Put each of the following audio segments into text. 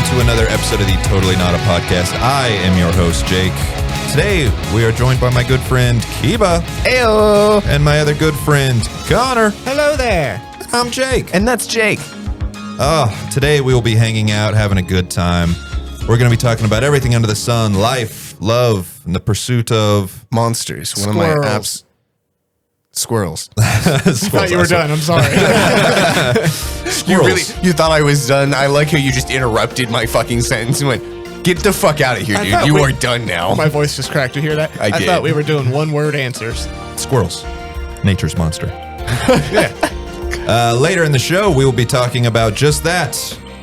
to another episode of the Totally Not a Podcast. I am your host, Jake. Today, we are joined by my good friend, Kiba. Heyo! And my other good friend, Connor. Hello there. I'm Jake. And that's Jake. Today we will be hanging out, having a good time. We're going to be talking about everything under the sun, life, love, and the pursuit of... Monsters. Squirrels. One of my apps. Squirrels. I thought you were done. I'm sorry. You thought I was done? I like how you just interrupted my fucking sentence and went, get the fuck out of here, dude. You are done now. My voice just cracked. You hear that? I did. thought we were doing one-word answers. Squirrels. Nature's monster. Yeah. Later in the show, we will be talking about just that.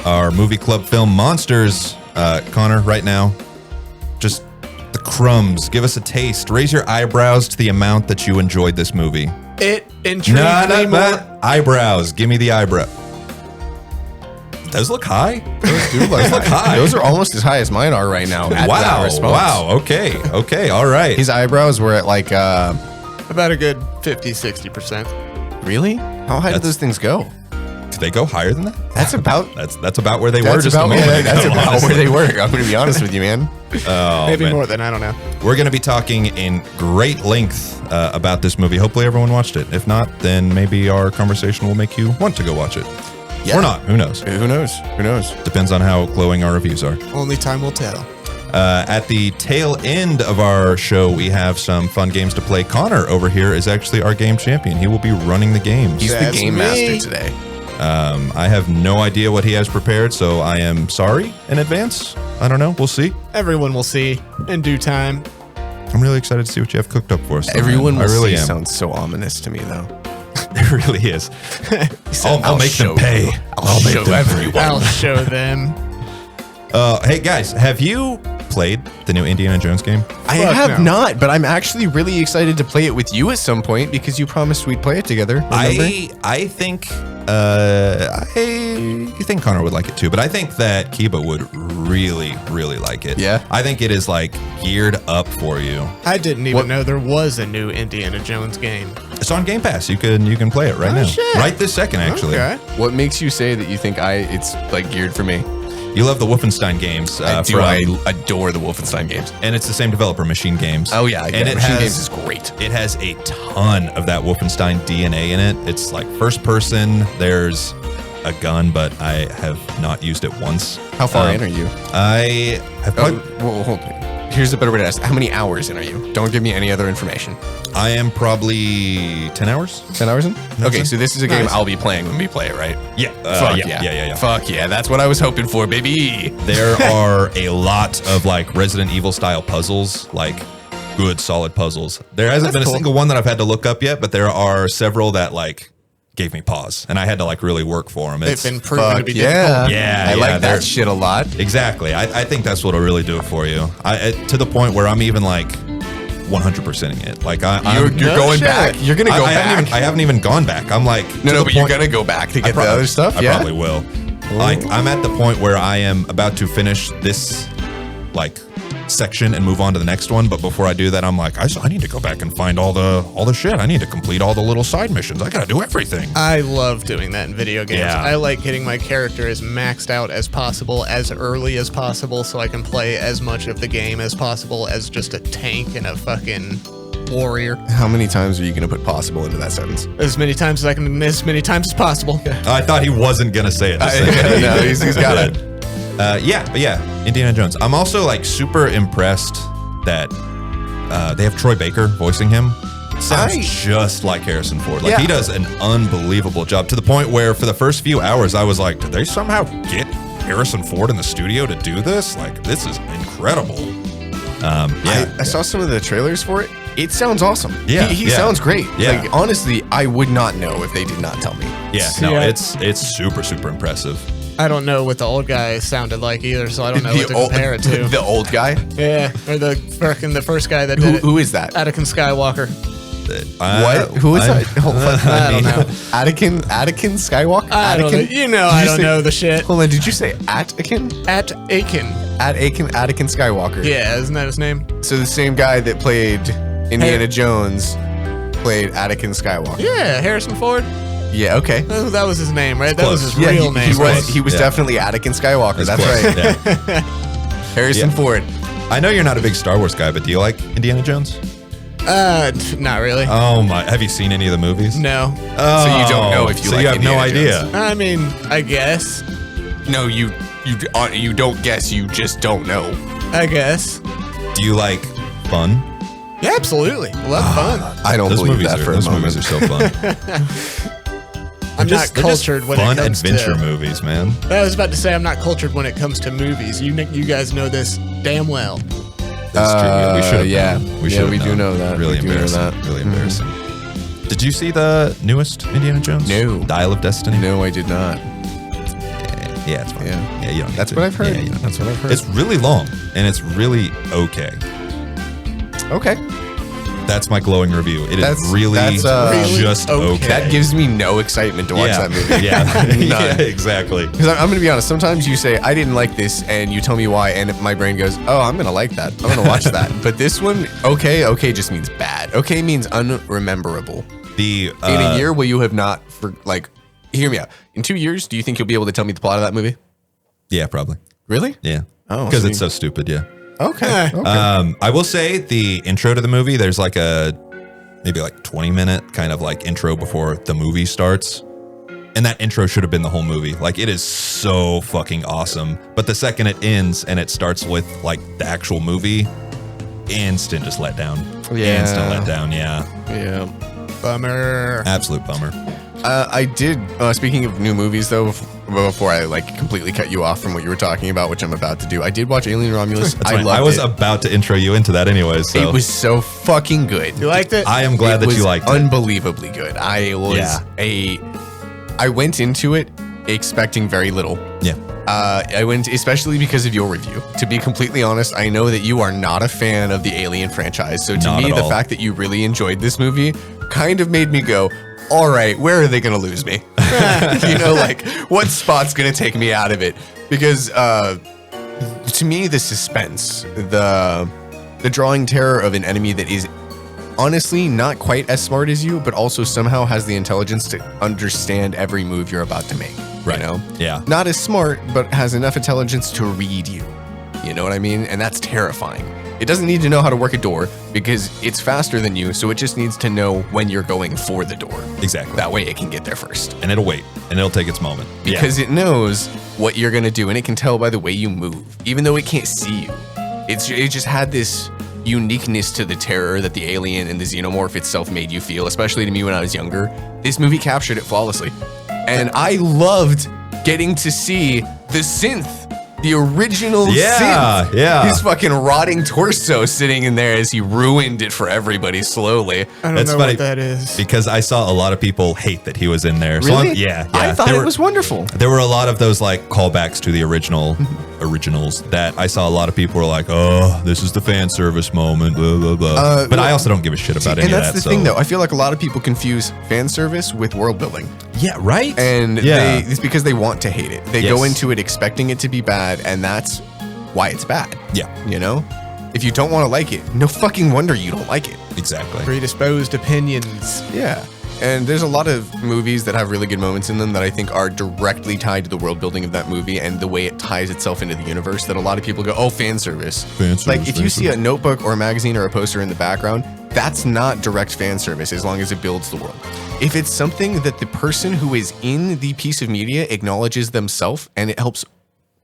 Our movie club film, Monsters. Connor, right now, just the crumbs. Give us a taste. Raise your eyebrows to the amount that you enjoyed this movie. It intrigued me more. Eyebrows. Give me the eyebrow. Those look high. Those do look high. Those are almost as high as mine are right now. Wow. Okay. All right. His eyebrows were at like, About a good 50-60%. really? How high did those things go? Did they go higher than that? That's about That's about where they were just a moment ago. That's about honestly. where they were. I'm going to be honest with you, man. Oh, Maybe man. more than, I don't know. We're going to be talking in great length about this movie. Hopefully everyone watched it. If not, then maybe our conversation will make you want to go watch it. Yeah. Or not. Who knows? Who knows? Depends on how glowing our reviews are. Only time will tell. At the tail end of our show, we have some fun games to play. Connor over here is actually our game champion. He will be running the games. He's the That's game me. master today. I have no idea what he has prepared, so I am sorry in advance. I don't know. We'll see. Everyone will see in due time. I'm really excited to see what you have cooked up for us. Everyone will I really see am. sounds so ominous to me, though. It really is. I'll make them show pay. you. I'll make them everyone. I'll show them. Hey guys, have you played the new Indiana Jones game? I Fuck have no. not, but I'm actually really excited to play it with you at some point because you promised we'd play it together. Remember? I think I think Connor would like it too, but I think that Kiba would really like it. Yeah? I think it is like geared up for you. I didn't even What- know there was a new Indiana Jones game. It's on Game Pass. You can play it right Oh, now. shit. Right this second, actually. Okay. What makes you say that you think it's like geared for me? You love the Wolfenstein games. I do. I adore the Wolfenstein games. And it's the same developer, Machine Games. Oh yeah, and it Machine has, Games is great. It has a ton of that Wolfenstein DNA in it. It's like first person. There's a gun, but I have not used it once. How far in are you? I have. Well, hold on. Here's a better way to ask. How many hours in are you? Don't give me any other information. I am probably 10 hours. 10 hours in? Okay, sense. so this is a game Nice. I'll be playing when we play it, right? Yeah. Fuck yeah. Fuck yeah, that's what I was hoping for, baby. There are a lot of like Resident Evil style puzzles, like good solid puzzles. There hasn't been a cool. single one that I've had to look up yet, but there are several that like gave me pause, and I had to like really work for them. They've been proven to Fuck be yeah. difficult. Yeah, I like they're- that shit a lot. Exactly. I think that's what'll really do it for you. To the point where I'm even like 100%ing it. Like You're No going shit. back. You're gonna go back. I haven't even gone back. I'm like No, but you're gonna go back to get the other stuff. I probably will. Like I'm at the point where I am about to finish this like section and move on to the next one. But before I do that, I'm like, I need to go back and find all the shit. I need to complete all the little side missions. I gotta do everything. I love doing that in video games. Yeah. I like getting my character as maxed out as possible, as early as possible, so I can play as much of the game as possible as just a tank and a fucking warrior. How many times are you gonna put possible into that sentence? As many times as I can, as many times as possible. I thought he wasn't gonna say it. The second. No, he's got it. But yeah, Indiana Jones. I'm also like super impressed that they have Troy Baker voicing him. Sounds just like Harrison Ford. Like Yeah. he does an unbelievable job to the point where for the first few hours I was like, did they somehow get Harrison Ford in the studio to do this? Like this is incredible. I saw some of the trailers for it. It sounds awesome. Yeah, he yeah. sounds great. Yeah. Like honestly, I would not know if they did not tell me. Yeah. It's super impressive. I don't know what the old guy sounded like either, so I don't know what to compare it to. The old guy. Yeah, or the first guy that did it. Who is that? Anakin Skywalker. What? Who is that? Hold on. I don't know. Anakin Skywalker? I don't know. You know I don't know the shit. Hold on, did you say Anakin? Anakin Skywalker. Yeah, isn't that his name? So the same guy that played Indiana Jones played Anakin Skywalker. Yeah, Harrison Ford. Yeah, okay. That was his name, right? That Close. was his Yeah, real name. he was Yeah. definitely Anakin Skywalker. That's Close. right. Yeah. Harrison Yeah. Ford. I know you're not a big Star Wars guy, but do you like Indiana Jones? Not really. Oh my! Have you seen any of the movies? No. Oh, So you don't know if you so like you have no Indiana idea. I mean, I guess. No, you don't guess. You just don't know. I guess. Do you like fun? Yeah, absolutely. Love fun. I don't Those believe movies that are for a those moment. movies are so fun. I'm They're not just- they're just cultured when it fun comes adventure to. movies, man. I was about to say I'm not cultured when it comes to movies. You guys know this damn well. That's true. Yeah, we should have. yeah. known. We Yeah, should have we do known. know that. Really We do know embarrassing. that. Really embarrassing. Did you see the newest Indiana Jones? No. Dial of Destiny. No, I did not. Yeah, it's fine. Yeah. You don't need That's to. what I've heard. Yeah, you don't need That's to. what I've heard. It's really long and it's really okay. Okay. That's my glowing review. It is That's- really that's, just okay. okay. That gives me no excitement to watch yeah. that movie. Yeah. Yeah, None. exactly. Because I'm going to be honest, sometimes you say, I didn't like this, and you tell me why, and my brain goes, oh, I'm going to like that. I'm going to watch that. But this one, okay just means bad. Okay means unrememberable. The In a year, will you have not, hear me out. In 2 years, do you think you'll be able to tell me the plot of that movie? Yeah, probably. Really? Yeah. Oh, because so it's so stupid. Yeah. Okay. I will say the intro to the movie, there's like maybe like 20-minute kind of like intro before the movie starts. And that intro should have been the whole movie. Like, it is so fucking awesome. But the second it ends and it starts with like the actual movie, instant just let down. Yeah. Instant let down. Yeah. Yeah. Bummer. Absolute bummer. I did, speaking of new movies, though, before I like completely cut you off from what you were talking about, which I'm about to do, I did watch Alien Romulus. That's I fine. loved I was it. about to intro you into that anyway. So It was so fucking good. You liked it? I am glad It that was you liked it. unbelievably good. I went into it expecting very little. Yeah. I went especially because of your review. To be completely honest, I know that you are not a fan of the Alien franchise. So to Not me, at the all. fact that you really enjoyed this movie kind of made me go, all right, where are they going to lose me? You know, like what spot's going to take me out of it? Because to me, the suspense, the drawing terror of an enemy that is honestly not quite as smart as you, but also somehow has the intelligence to understand every move you're about to make. Right. You know? Yeah. Not as smart, but has enough intelligence to read you. You know what I mean? And that's terrifying. It doesn't need to know how to work a door because it's faster than you, so it just needs to know when you're going for the door. Exactly. That way it can get there first. And it'll wait. And it'll take its moment. Because it knows what you're going to do, and it can tell by the way you move, even though it can't see you. It just had this uniqueness to the terror that the alien and the xenomorph itself made you feel, especially to me when I was younger. This movie captured it flawlessly. And I loved getting to see the synth. The original synth. Yeah. His fucking rotting torso sitting in there as he ruined it for everybody slowly. I don't That's know funny what that is. because I saw a lot of people hate that he was in there. So Really? yeah. I thought There it was wonderful. There were a lot of those like callbacks to the originals that I saw a lot of people were like, oh, this is the fan service moment, blah, blah, blah. But I also don't give a shit about any And of that's that. the thing, though. I feel like a lot of people confuse fan service with world building. Yeah, right? And it's because they want to hate it. They go Yes. into it expecting it to be bad, and that's why it's bad. Yeah, You know? If you don't want to like it, no fucking wonder you don't like it. exactly. Predisposed opinions. Yeah. And there's a lot of movies that have really good moments in them that I think are directly tied to the world building of that movie and the way it ties itself into the universe that a lot of people go, oh, fan service. Fan service, Like if fan you see service. a notebook or a magazine or a poster in the background, that's not direct fan service as long as it builds the world. If it's something that the person who is in the piece of media acknowledges themselves and it helps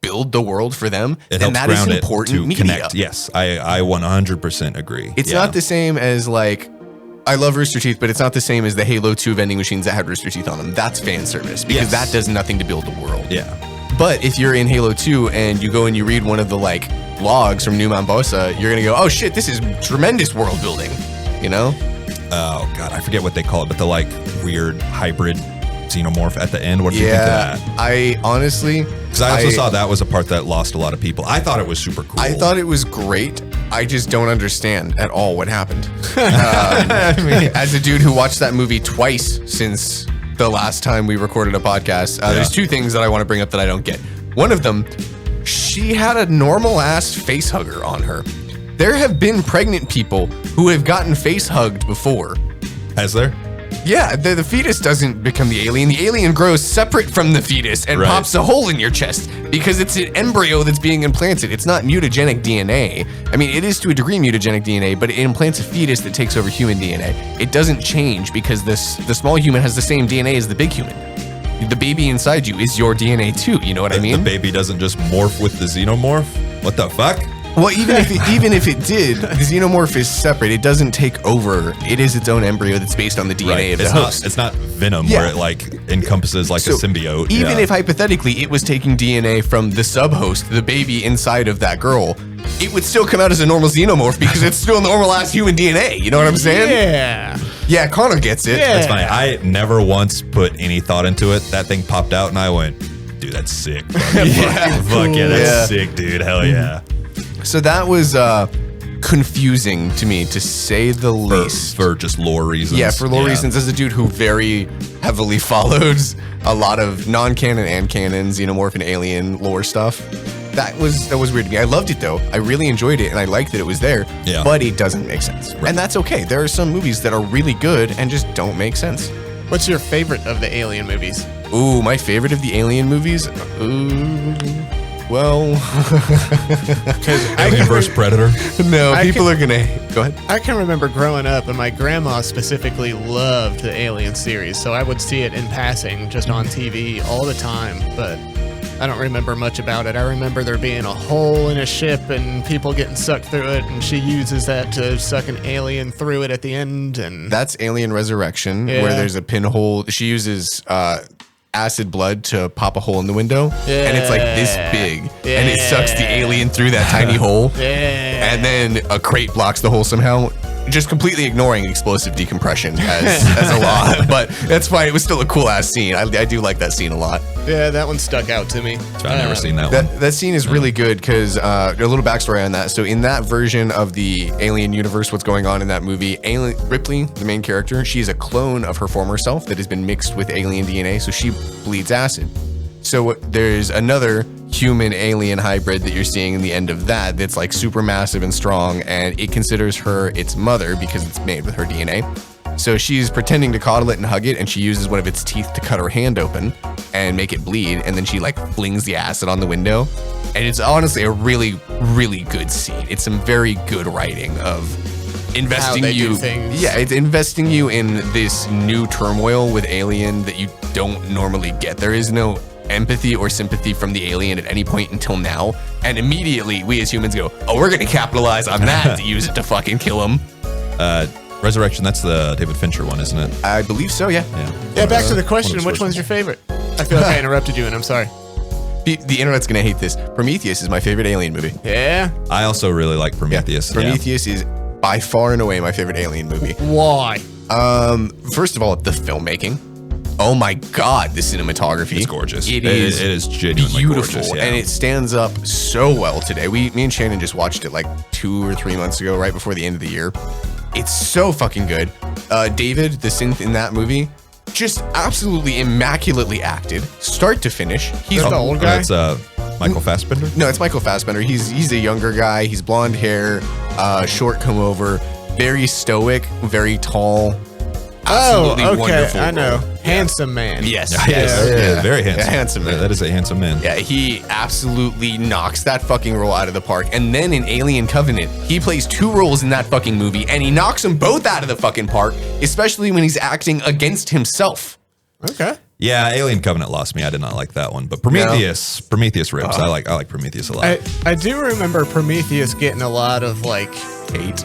build the world for them, It then helps that is ground it important to media. connect. Yes, I 100% agree. It's Yeah. not the same as like, I love Rooster Teeth, but it's not the same as the Halo 2 vending machines that had Rooster Teeth on them. That's fan service because Yes. that does nothing to build the world. Yeah. But if you're in Halo 2 and you go and you read one of the like logs from New Mombasa, you're going to go, oh shit, this is tremendous world building, you know? Oh, God, I forget what they call it, but the like weird hybrid xenomorph at the end. What do you think of that? I honestly... Because I also saw that was a part that lost a lot of people. I thought it was super cool. I thought it was great. I just don't understand at all what happened. As a dude who watched that movie twice since the last time we recorded a podcast, there's two things that I want to bring up that I don't get. One of them, she had a normal ass face hugger on her. There have been pregnant people who have gotten face hugged before. Has there? Yeah, the fetus doesn't become the alien. The alien grows separate from the fetus and Right. pops a hole in your chest because it's an embryo that's being implanted. It's not mutagenic DNA. I mean, it is to a degree mutagenic DNA, but it implants a fetus that takes over human DNA. It doesn't change because the small human has the same DNA as the big human. The baby inside you is your DNA too. You know what I mean? The baby doesn't just morph with the xenomorph? What the fuck? Well, even if it did, the xenomorph is separate. It doesn't take over. It is its own embryo that's based on the DNA of the host. It's not Venom Yeah. where it like encompasses like a symbiote. Even Yeah. if hypothetically it was taking DNA from the sub-host, the baby inside of that girl, it would still come out as a normal xenomorph because it's still normal ass human DNA. You know what I'm saying? Yeah. Yeah, Connor gets it. Yeah. It's funny. I never once put any thought into it. That thing popped out and I went, dude, that's sick. Fuck yeah, that's Yeah. sick, dude. Hell yeah. So that was confusing to me, to say the least. For just lore reasons. Yeah, for lore reasons, as a dude who very heavily follows a lot of non-canon and canon xenomorph and alien lore stuff. That was weird to me. I loved it though. I really enjoyed it and I liked that it was there. Yeah. But it doesn't make sense. Right. And that's okay. There are some movies that are really good and just don't make sense. What's your favorite of the Alien movies? Ooh, my favorite of the alien movies? Ooh. Well, Alien vs. Predator. no, I people can- are gonna go ahead. I can remember growing up, and my grandma specifically loved the Alien series, so I would see it in passing just on TV all the time, but I don't remember much about it. I remember there being a hole in a ship and people getting sucked through it, and she uses that to suck an alien through it at the end, and That's Alien Resurrection, Yeah. where there's a pinhole. She uses acid blood to pop a hole in the window, and it's like this big, and it sucks the alien through that tiny hole, yeah. and then a crate blocks the hole somehow. Just completely ignoring explosive decompression as a law, but that's fine. It was still a cool ass scene. I do like that scene a lot. Yeah, that one stuck out to me. I've never seen that one. That scene is really good because a little backstory on that. So in that version of the Alien universe, what's going on in that movie? Ripley, the main character, she's a clone of her former self that has been mixed with alien DNA, so she bleeds acid. So there's another human alien hybrid that you're seeing in the end of that's like super massive and strong, and it considers her its mother because it's made with her DNA. So she's pretending to coddle it and hug it, and she uses one of its teeth to cut her hand open and make it bleed, and then she like flings the acid on the window. And it's honestly a really, really good scene. It's some very good writing of investing they you. do things. Yeah, it's investing you in this new turmoil with Alien that you don't normally get. There is no empathy or sympathy from the alien at any point until now, and immediately we as humans go, oh, we're gonna capitalize on that to use it to fucking kill him. Resurrection, that's the David Fincher one, isn't it? I believe so, yeah. Yeah, back to the One question, of the which first one's your favorite? I feel like I interrupted you, and I'm sorry. The internet's gonna hate this. Prometheus is my favorite alien movie. Yeah? I also really like Prometheus. Yeah. Prometheus is by far and away my favorite alien movie. Why? First of all, the filmmaking. Oh my God, the cinematography. It's gorgeous. It It is genuinely beautiful, gorgeous, yeah. and it stands up so well today. Me and Shannon just watched it like 2 or 3 months ago, right before the end of the year. It's so fucking good. David, the synth in that movie, just absolutely immaculately acted, start to finish. He's That's the old guy? That's Michael Fassbender. No, it's Michael Fassbender. He's a younger guy. He's blonde hair, short come over, very stoic, very tall. Absolutely Oh, okay, wonderful I know. role. Handsome man. Yes, Yeah, very handsome. Yeah, handsome man. That is a handsome man. Yeah, he absolutely knocks that fucking role out of the park. And then in Alien Covenant, he plays 2 roles in that fucking movie, and he knocks them both out of the fucking park, especially when he's acting against himself. Okay. Yeah, Alien Covenant lost me. I did not like that one, but Prometheus rips. I like Prometheus a lot. I do remember Prometheus getting a lot of like Hate.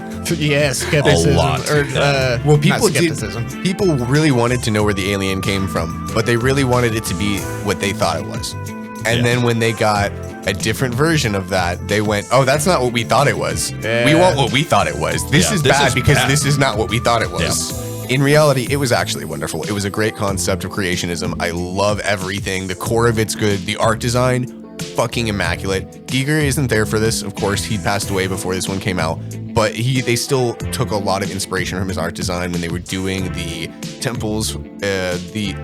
skepticism. A lot. Or, Yeah. Well, not people skepticism. people really wanted to know where the alien came from, but they really wanted it to be what they thought it was. And Yeah. then when they got a different version of that, they went, "Oh, that's not what we thought it was. Yeah. We want what we thought it was. This Yeah, is this bad is because bad." this is not what we thought it was." In reality, it was actually wonderful. It was a great concept of creationism. I love everything. The core of it's good. The art design, fucking immaculate. Giger isn't there for this. Of course, he passed away before this one came out. But they still took a lot of inspiration from his art design when they were doing the temples, the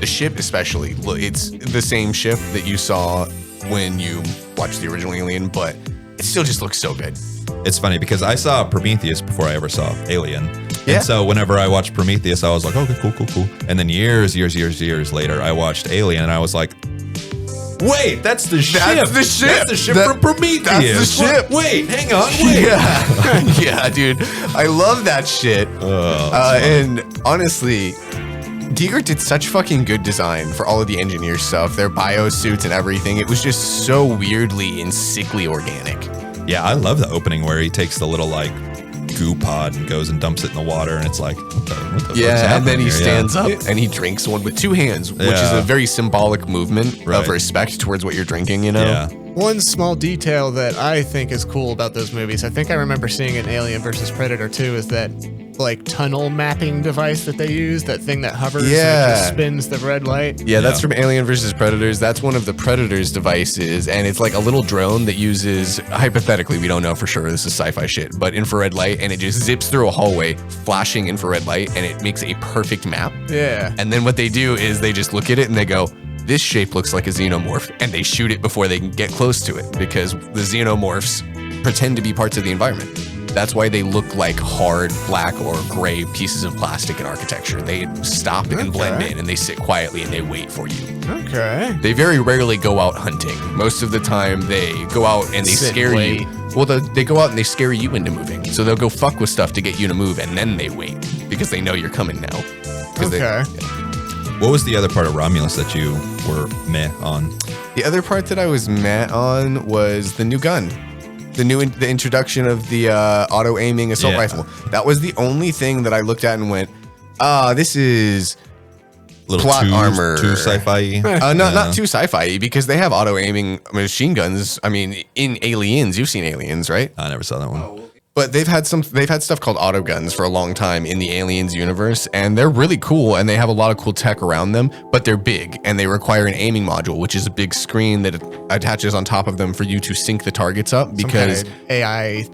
ship especially. It's the same ship that you saw when you watched the original Alien, but it still just looks so good. It's funny because I saw Prometheus before I ever saw Alien. Yeah. And so whenever I watched Prometheus, I was like, okay, cool. And then years later, I watched Alien, and I was like, wait, that's the ship. That's the ship. That's the ship from Prometheus. That's the ship. Wait, hang on. Wait. Yeah. Yeah, dude. I love that shit. And honestly, Giger did such fucking good design for all of the engineer stuff, their biosuits and everything. It was just so weirdly and sickly organic. Yeah, I love the opening where he takes the little like goo pod and goes and dumps it in the water, and it's like, what the fuck's And then happening he here? stands up and he drinks one with two hands, which is a very symbolic movement Right. of respect towards what you're drinking, you know? Yeah. One small detail that I think is cool about those movies, I think I remember seeing in Alien versus Predator too, is that like tunnel mapping device that they use, that thing that hovers and it just spins the red light. Yeah, that's from Alien versus Predators. That's one of the Predators devices, and it's like a little drone that uses, hypothetically, we don't know for sure, this is sci-fi shit, but infrared light, and it just zips through a hallway, flashing infrared light, and it makes a perfect map. Yeah. And then what they do is they just look at it and they go, this shape looks like a xenomorph, and they shoot it before they can get close to it, because the xenomorphs pretend to be parts of the environment. That's why they look like hard black or gray pieces of plastic in architecture. They stop and blend in, and they sit quietly and they wait for you. Okay. They very rarely go out hunting. Most of the time, they go out and they Sit scare and you. Well, they go out and they scare you into moving. So they'll go fuck with stuff to get you to move, and then they wait because they know you're coming now. Okay. What was the other part of Romulus that you were meh on? The other part that I was meh on was the new gun. The introduction of the auto-aiming assault rifle. That was the only thing that I looked at and went, this is plot armor. Too sci-fi. Not too sci-fi, because they have auto-aiming machine guns. I mean, in Aliens, you've seen Aliens, right? I never saw that one. But they've had stuff called auto guns for a long time in the Aliens universe, and they're really cool, and they have a lot of cool tech around them, but they're big, and they require an aiming module, which is a big screen that attaches on top of them for you to sync the targets up, because AI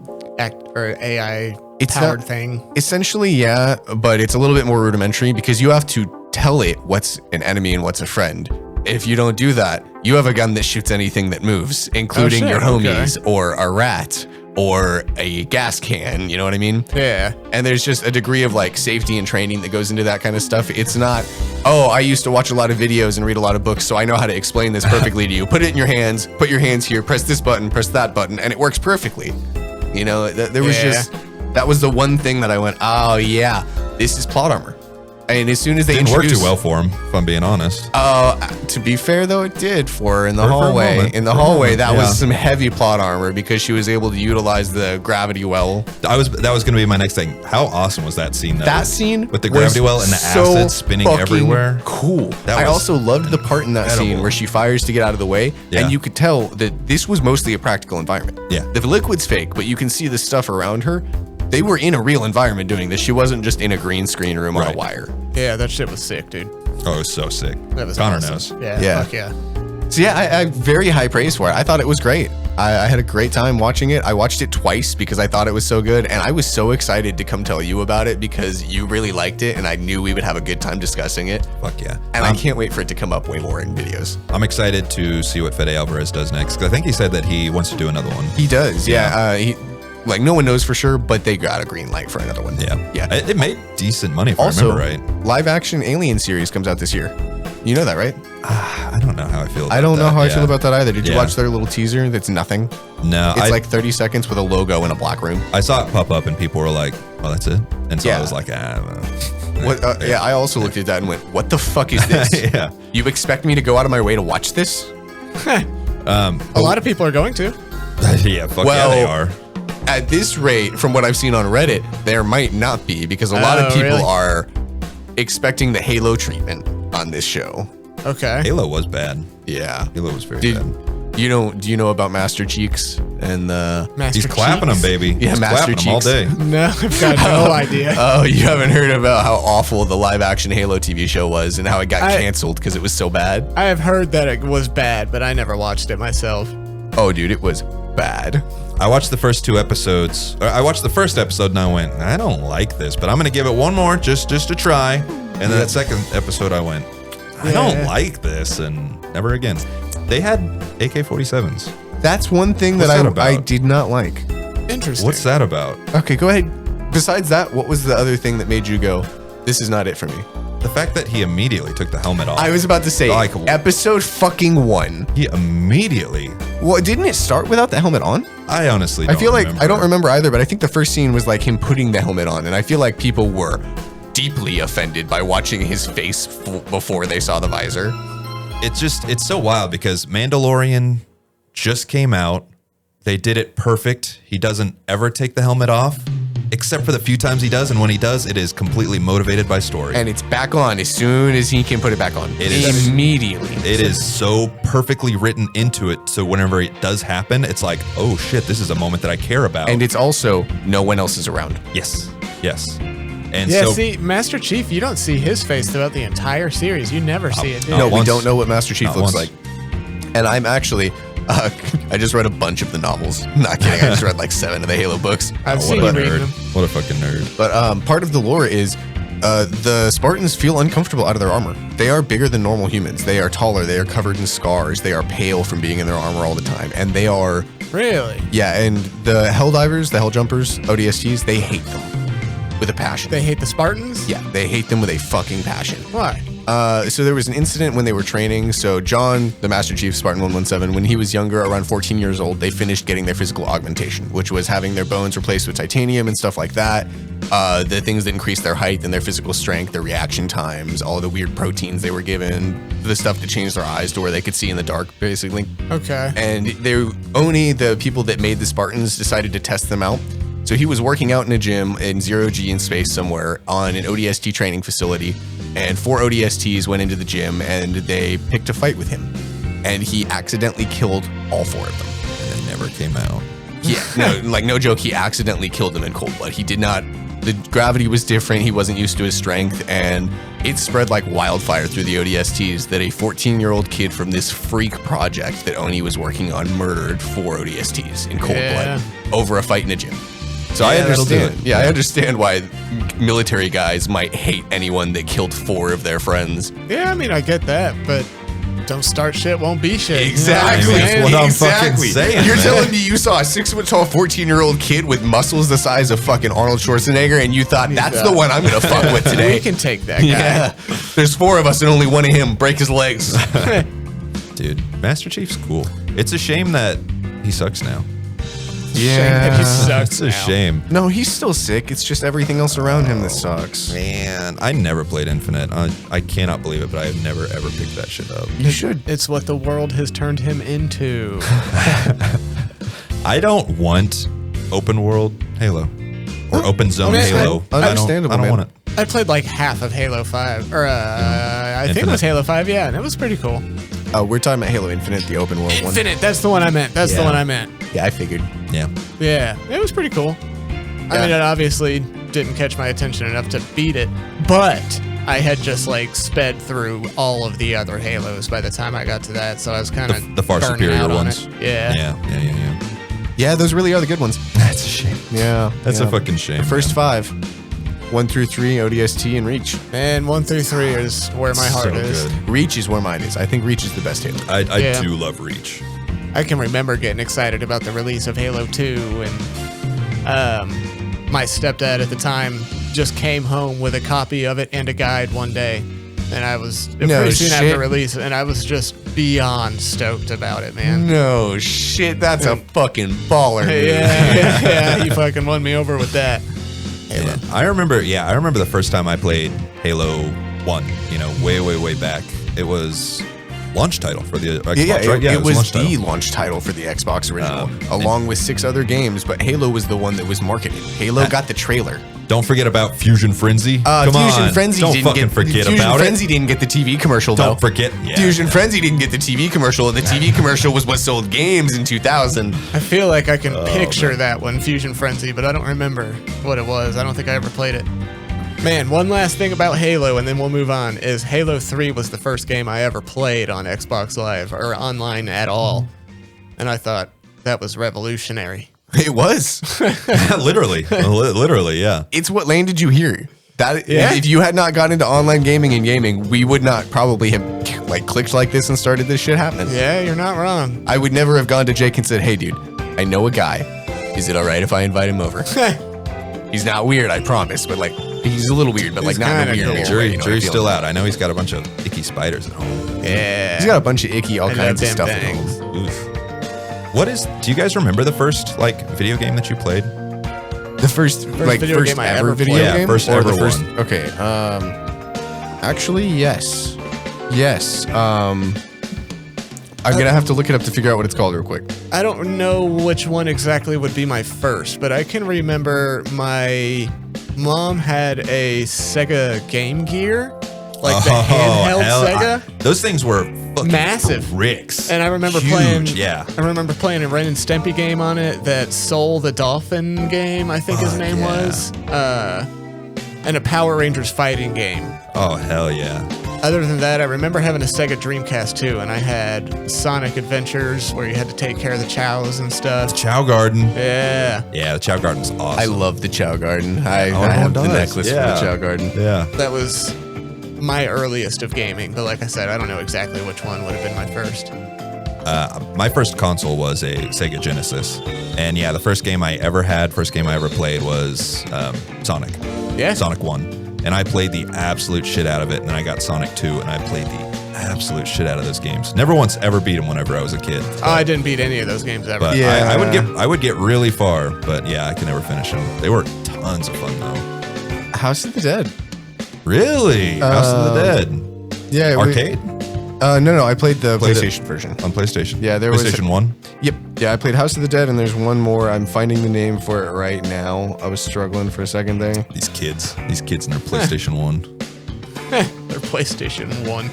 it's powered not- thing. Essentially, yeah, but it's a little bit more rudimentary because you have to tell it what's an enemy and what's a friend. If you don't do that, you have a gun that shoots anything that moves, including shit, your okay. homies or a rat or a gas can, you know what I mean? Yeah. And there's just a degree of like safety and training that goes into that kind of stuff. It's not, oh, I used to watch a lot of videos and read a lot of books, so I know how to explain this perfectly to you. Put it in your hands, put your hands here, press this button, press that button, and it works perfectly. You know, there was that was the one thing that I went, oh yeah, this is plot armor. And as soon as they Didn't work introduced, too well for him, if I'm being honest. to be fair though, it did for her in the For a hallway. moment. In the For a hallway, moment, that yeah. was some heavy plot armor because she was able to utilize the gravity well. That was going to be my next thing. How awesome was that scene? That scene with the gravity was well and the so acid spinning fucking everywhere. Cool. That I was also loved the part in that scene incredible. where she fires to get out of the way, Yeah. and you could tell that this was mostly a practical environment. Yeah. The liquid's fake, but you can see the stuff around her. They were in a real environment doing this. She wasn't just in a green screen room on a Right. wire. Yeah, that shit was sick, dude. Oh, it was so sick. That was Connor awesome. knows. Yeah. Yeah. Fuck yeah. So yeah, I very high praise for it. I thought it was great. I had a great time watching it. I watched it twice because I thought it was so good, and I was so excited to come tell you about it because you really liked it, and I knew we would have a good time discussing it. Fuck yeah. And I can't wait for it to come up way more in videos. I'm excited to see what Fede Alvarez does next, because I think he said that he wants to do another one. He does, yeah. Like no one knows for sure, but they got a green light for another one. Yeah. It made decent money, if Also, I remember right. live action Alien series comes out this year. You know that, right? I don't know how I feel about I don't know that. how I Yeah. feel about that either. Did you Yeah. watch their little teaser? That's nothing. No, It's like 30 seconds with a logo in a black room. I saw it pop up and people were like, "Oh, that's it." And so Yeah. I was like, What, yeah, I also looked at that and went, what the fuck is this? Yeah. You expect me to go out of my way to watch this? A lot of people are going to. yeah, fuck Well, yeah, they are. At this rate, from what I've seen on Reddit, there might not be because a lot of people really? are expecting the Halo treatment on this show. Okay. Halo was bad. Yeah. Halo was very Did, bad. do you know about Master Cheeks and the Master He's clapping them, Cheeks. baby. Yeah, He's Master clapping them all Cheeks. day. No, I've got no idea. Oh, you haven't heard about how awful the live action Halo TV show was and how it got canceled because it was so bad? I have heard that it was bad, but I never watched it myself. Oh, dude, it was bad. I watched the first two episodes. I watched the first episode and I went, I don't like this, but I'm going to give it one more just to try. And then that second episode I went, I don't like this, and never again. They had AK-47s. That's one thing What's that that about? I did not like. Interesting. What's that about? Okay, go ahead. besides that, what was the other thing that made you go, this is not it for me? The fact that he immediately took the helmet off. I was about to say, Like- episode fucking 1. He immediately. Well, didn't it start without the helmet on? I honestly I don't feel like, remember. I don't remember either, but I think the first scene was like him putting the helmet on, and I feel like people were deeply offended by watching his face before they saw the visor. It's so wild because Mandalorian just came out. They did it perfect. He doesn't ever take the helmet off, except for the few times he does. And when he does, it is completely motivated by story. And it's back on as soon as he can put it back on. It is. Immediately. It is so perfectly written into it. So whenever it does happen, it's like, oh shit, this is a moment that I care about. And it's also no one else is around. yes. And Yeah, so see, Master Chief, you don't see his face throughout the entire series. You never see it. do Not you? No, we once. don't know what Master Chief Not looks once. like. And I'm actually, I just read a bunch of the novels. Not kidding. I just read like 7 of the Halo books. I've what seen a you reading nerd. them. What a fucking nerd. But part of the lore is the Spartans feel uncomfortable out of their armor. They are bigger than normal humans. They are taller. They are covered in scars. They are pale from being in their armor all the time. And they are, Really? yeah, and the Helldivers, the Helljumpers, ODSTs, they hate them with a passion. They hate the Spartans? Yeah, they hate them with a fucking passion. Why? So there was an incident when they were training. So John, the Master Chief, Spartan 117, when he was younger, around 14 years old, they finished getting their physical augmentation, which was having their bones replaced with titanium and stuff like that. The things that increased their height and their physical strength, their reaction times, all the weird proteins they were given, the stuff that changed their eyes to where they could see in the dark, basically. Okay. And only the people that made the Spartans decided to test them out. So he was working out in a gym in 0G in space somewhere on an ODST training facility, and 4 ODSTs went into the gym and they picked a fight with him. And he accidentally killed all 4 of them. And it never came out. Yeah, no joke, he accidentally killed them in cold blood. He did not, the gravity was different, he wasn't used to his strength, and it spread like wildfire through the ODSTs that a 14-year-old kid from this freak project that Oni was working on murdered 4 ODSTs in cold blood over a fight in a gym. So I Yeah, that'll do understand. it. Yeah, I understand why military guys might hate anyone that killed 4 of their friends. Yeah, I mean, I get that, but don't start shit, won't be shit. Exactly. You know what I'm saying? That's what I'm fucking saying, You're man. telling me you saw a 6-foot-tall 14-year-old kid with muscles the size of fucking Arnold Schwarzenegger, and you thought that's the one I'm gonna fuck with today? We can take that guy. Yeah. There's 4 of us and only one of him. Break his legs. Dude, Master Chief's cool. It's a shame that he sucks now. Shame that he sucks It's a now. shame. No, he's still sick. It's just everything else around him that sucks. Man, I never played Infinite. I cannot believe it, but I have never ever picked that shit up. You should. It's what the world has turned him into. I don't want open world Halo or open zone I mean, Halo. understandable, I don't man. want it. I played like half of Halo 5, or I think it was Infinite. Halo 5, yeah, and it was pretty cool. We're talking about Halo Infinite, the open world one. Infinite, that's the one I meant. That's the Yeah. one I meant. Yeah, I figured. Yeah. Yeah, it was pretty cool. I mean, it obviously didn't catch my attention enough to beat it, but I had just like sped through all of the other Halos by the time I got to that, so I was kind of The far superior ones. Yeah. Yeah. Yeah, those really are the good ones. That's a shame. Yeah. That's yeah. a fucking shame. The first man. 5. 1 through 3, ODST and Reach. And 1 through 3 is where my heart So is. good. Reach is where mine is. I think Reach is the best Halo. I Yeah. do love Reach. I can remember getting excited about the release of Halo 2, and my stepdad at the time just came home with a copy of it and a guide one day, and I was pretty soon shit. after release, and I was just beyond stoked about it, man. No shit, that's a fucking baller. Dude. Yeah, you fucking won me over with that. Yeah. I remember the first time I played Halo 1, way back. It was launch title for the Xbox, Yeah, right? it was launch the title. launch title for the Xbox original, along with 6 other games, but Halo was the one that was marketed. Halo got the trailer. Don't forget about Fusion Frenzy. Come Fusion on. Frenzy Don't didn't fucking get, forget Fusion about Frenzy it. didn't get the TV commercial, though. Don't forget. Yeah. Fusion Frenzy didn't get the TV commercial, and the TV commercial was what sold games in 2000. I feel like I can picture that one, Fusion Frenzy, but I don't remember what it was. I don't think I ever played it. Man, one last thing about Halo, and then we'll move on, is Halo 3 was the first game I ever played on Xbox Live, or online at all. And I thought, that was revolutionary. It was. literally, yeah. It's what landed you here. That Yeah. if you had not gotten into online gaming, we would not probably have like clicked like this and started this shit happening. Yeah, you're not wrong. I would never have gone to Jake and said, "Hey, dude, I know a guy. Is it all right if I invite him over?" He's not weird, I promise, but like he's a little weird, but like He's not in a kinda weird cool. way. You know what I Jury's feel? still out. I know he's got a bunch of icky spiders at home. Yeah. He's got a bunch of icky, all And kinds of them stuff at things. home. Oof. Do you guys remember the first like video game that you played? The first video game I ever video played. Yeah, game? first Or ever the first, one. Okay. Actually, yes. Yes. I'm gonna have to look it up to figure out what it's called real quick. I don't know which one exactly would be my first, but I can remember my mom had a Sega Game Gear, like the handheld Sega. Those things were fucking Massive. bricks. And I remember Huge, playing. yeah. I remember playing a Ren and Stimpy game on it. That Soul the Dolphin game, I think his Oh, name yeah. was. And a Power Rangers fighting game. Oh hell yeah. Other than that, I remember having a Sega Dreamcast too, and I had Sonic Adventures where you had to take care of the chows and stuff. Chow Garden. Yeah, Yeah, the Chow Garden's awesome. I love the Chow Garden. I everyone have the does. necklace for Yeah. the Chow Garden. Yeah. that was my earliest of gaming. But like I said, I don't know exactly which one would have been my first. My first console was a Sega Genesis. And yeah, the first game I ever played was Sonic. Yeah. Sonic 1. And I played the absolute shit out of it. And then I got Sonic 2 and I played the absolute shit out of those games. Never once ever beat them whenever I was a kid. Oh, I didn't beat any of those games ever. But Yeah. I would get really far, but yeah, I could never finish them. They were tons of fun though. House of the Dead. Really? House of the Dead. Yeah. Arcade? No. I played the Played it. PlayStation version. On PlayStation. Yeah, there was- PlayStation 1. Yep. Yeah, I played House of the Dead, and there's one more. I'm finding the name for it right now. I was struggling for a second there. These kids and their PlayStation 1. They're PlayStation 1.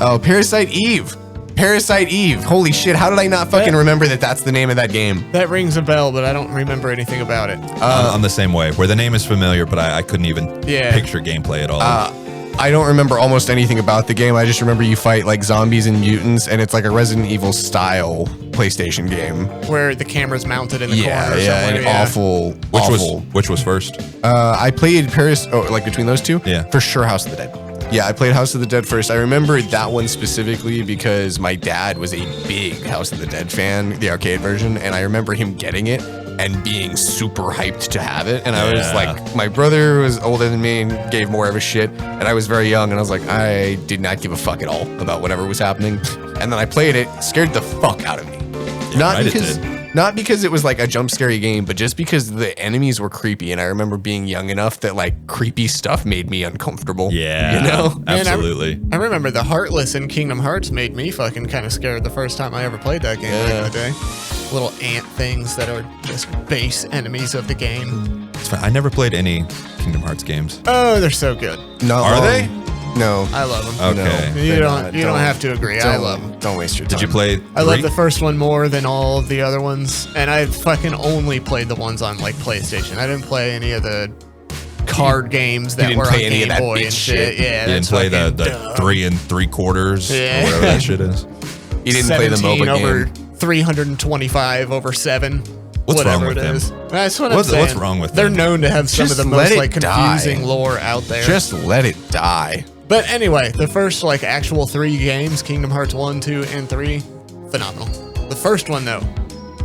Oh, Parasite Eve. Parasite Eve. Holy shit, how did I not fucking remember that that's the name of that game? That rings a bell, but I don't remember anything about it. I'm the same way, where the name is familiar, but I couldn't even Yeah. picture gameplay at all. I don't remember almost anything about the game. I just remember you fight like zombies and mutants, and it's like a Resident Evil style PlayStation game. Where the camera's mounted in the corner or Yeah, somewhere. and Yeah. awful. Which was first? I played Paris. Oh, like between those two? Yeah. For sure, House of the Dead. Yeah, I played House of the Dead first. I remember that one specifically because my dad was a big House of the Dead fan, the arcade version, and I remember him getting it and being super hyped to have it. And I was Yeah. like, my brother was older than me and gave more of a shit, and I was very young, and I was like, I did not give a fuck at all about whatever was happening. And then I played it, scared the fuck out of me. Not because it was like a jump scary game, but just because the enemies were creepy, and I remember being young enough that like creepy stuff made me uncomfortable. Yeah. you know. Man, absolutely. I remember the Heartless in Kingdom Hearts made me fucking kind of scared the first time I ever played that game back in the day. Little ant things that are just base enemies of the game. It's fine. I never played any Kingdom Hearts games. Oh, they're so good. Not Are long. they? No. I love them. Okay. No, You they're don't- not. you don't have to agree. I love 'em. Don't waste your time. Did you play? I love three? the first one more than all of the other ones, and I fucking only played the ones on like PlayStation. I didn't play any of the card games that didn't were play on any of Game that Boy bitch and shit. shit. Yeah, You didn't that's play fucking the dumb. 3 3/4 Yeah. or whatever that shit is. You didn't play the 17 MOBA over game. 325 over 7. What's wrong whatever with it them? is. That's what What's- I'm saying. what's wrong with They're them? known to have some Just of the let most it like die. confusing lore out there. Just let it die. But anyway, the first like actual 3 games, Kingdom Hearts 1, 2, and 3, phenomenal. The first one though,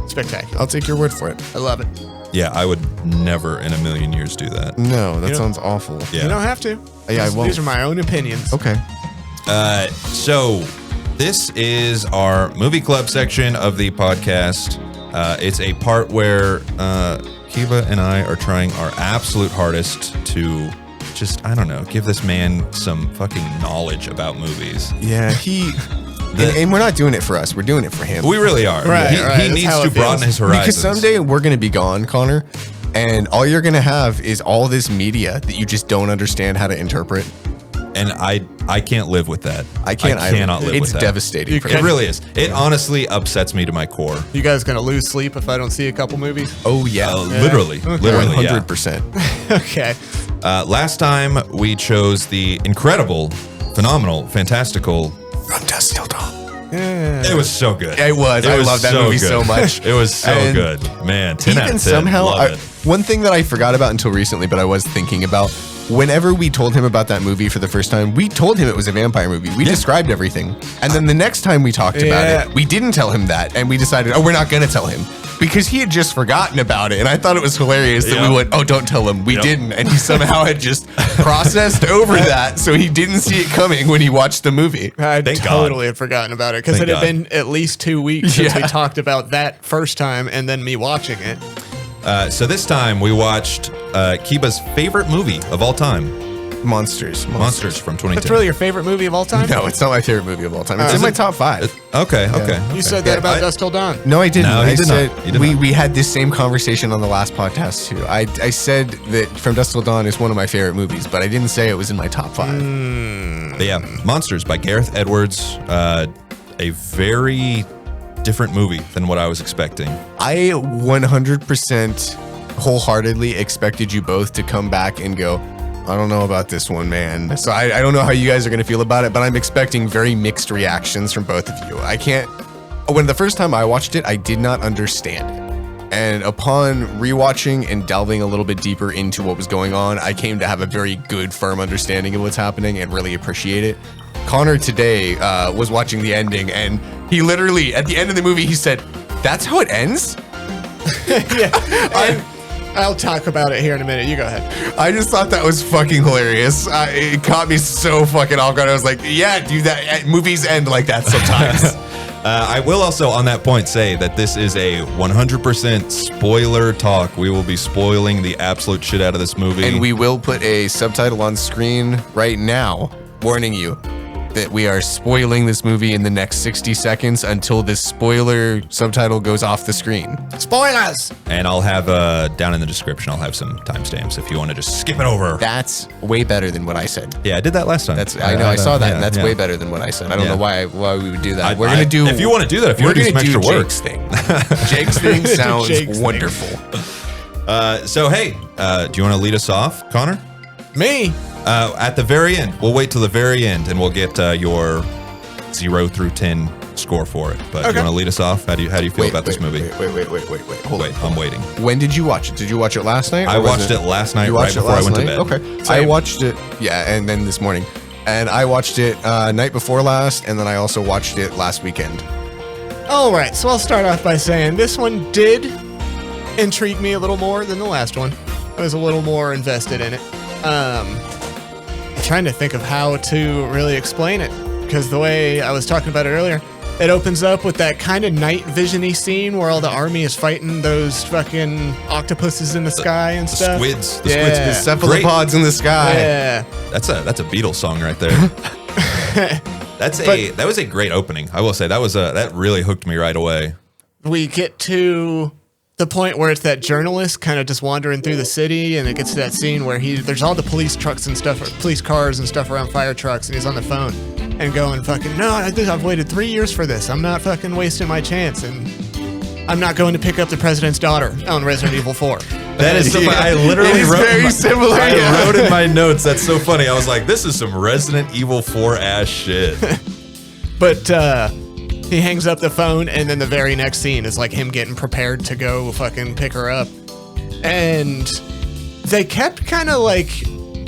spectacular. I'll take your word for it. I love it. Yeah, I would never in a million years do that. No, that You know- sounds awful. Yeah. You don't have to. Yeah, I won't. These are my own opinions. Okay. So this is our movie club section of the podcast. It's a part where Kiba and I are trying our absolute hardest to just, I don't know, give this man some fucking knowledge about movies. Yeah, and we're not doing it for us. We're doing it for him. We really are. Right, he right. That's needs how to it broaden feels. his horizons. Because someday we're going to be gone, Connor, and all you're going to have is all this media that you just don't understand how to interpret. And I can't live with that. I can't I either. cannot live It's with that. devastating. for It me. really is. It honestly upsets me to my core. You guys gonna lose sleep if I don't see a couple movies? Oh, yeah. Literally, yeah. 100%. Okay. Last time we chose the incredible, phenomenal, fantastical. From Dusk Till Dawn. It was so good. It was. I love that movie good. so much. It was so And good, man. 10 out Even of 10. somehow, Love it. one thing that I forgot about until recently, but I was thinking about, whenever we told him about that movie for the first time, we told him it was a vampire movie. We described everything. And then the next time we talked about Yeah. it, we didn't tell him that. And we decided, oh, we're not going to tell him. because he had just forgotten about it, and I thought it was hilarious that we went, oh, don't tell him. We didn't, and he somehow had just processed over that, so he didn't see it coming when he watched the movie. I totally had forgotten about it, because it had been at least 2 weeks since we talked about that first time, and then me watching it. So this time we watched Kiba's favorite movie of all time. Monsters from 2010. That's really your favorite movie of all time? No, it's not my favorite movie of all time. It's in my top 5. Okay. You said that about Dusk Till Dawn. No, I didn't. No, I did said not. We had this same conversation on the last podcast too. I said that From Dusk Till Dawn is one of my favorite movies, but I didn't say it was in my top 5. But yeah, Monsters by Gareth Edwards. A very different movie than what I was expecting. I 100% wholeheartedly expected you both to come back and go, I don't know about this one, man. So I don't know how you guys are going to feel about it, but I'm expecting very mixed reactions from both of you. When the first time I watched it, I did not understand it. And upon rewatching and delving a little bit deeper into what was going on, I came to have a very good, firm understanding of what's happening and really appreciate it. Connor today was watching the ending, and he literally, at the end of the movie, he said, that's how it ends? I'll talk about it here in a minute. You go ahead. I just thought that was fucking hilarious. It caught me so fucking off guard. I was like, yeah, dude, that movies end like that sometimes. I will also on that point say that this is a 100% spoiler talk. We will be spoiling the absolute shit out of this movie. And we will put a subtitle on screen right now warning you that we are spoiling this movie in the next 60 seconds until this spoiler subtitle goes off the screen. Spoilers! And I'll have down in the description, I'll have some timestamps if you want to just skip it over. That's way better than what I said. Yeah, I did that last time. I know, I saw that, and that's way better than what I said. I don't know why we would do that. We're gonna do. If you want to do that, if you want to do some extra work. Jake's thing. Jake's thing sounds wonderful. So hey, do you want to lead us off, Connor? Me? At the very end. We'll wait till the very end, and we'll get your 0 through 10 score for it. But do you want to lead us off? How do you feel about this movie? Wait. Hold on. I'm waiting. When did you watch it? Did you watch it last night? I watched it last night right before I went to bed. Okay. I watched it, and then this morning. And I watched it night before last, and then I also watched it last weekend. All right, so I'll start off by saying this one did intrigue me a little more than the last one. I was a little more invested in it. I'm trying to think of how to really explain it, because the way I was talking about it earlier, it opens up with that kind of night vision-y scene where all the army is fighting those fucking octopuses in the sky and stuff. Squids. The cephalopods in the sky. Yeah. That's a Beatles song right there. That was a great opening. I will say that really hooked me right away. We get to the point where it's that journalist kind of just wandering through the city, and it gets to that scene where there's all the police trucks and stuff, police cars and stuff around fire trucks, and he's on the phone and going fucking, no, I've waited 3 years for this. I'm not fucking wasting my chance, and I'm not going to pick up the president's daughter on Resident Evil 4. That is so funny. I literally wrote in my notes. That's so funny. I was like, this is some Resident Evil 4 ass shit. But he hangs up the phone, and then the very next scene is like him getting prepared to go fucking pick her up. And they kept kind of like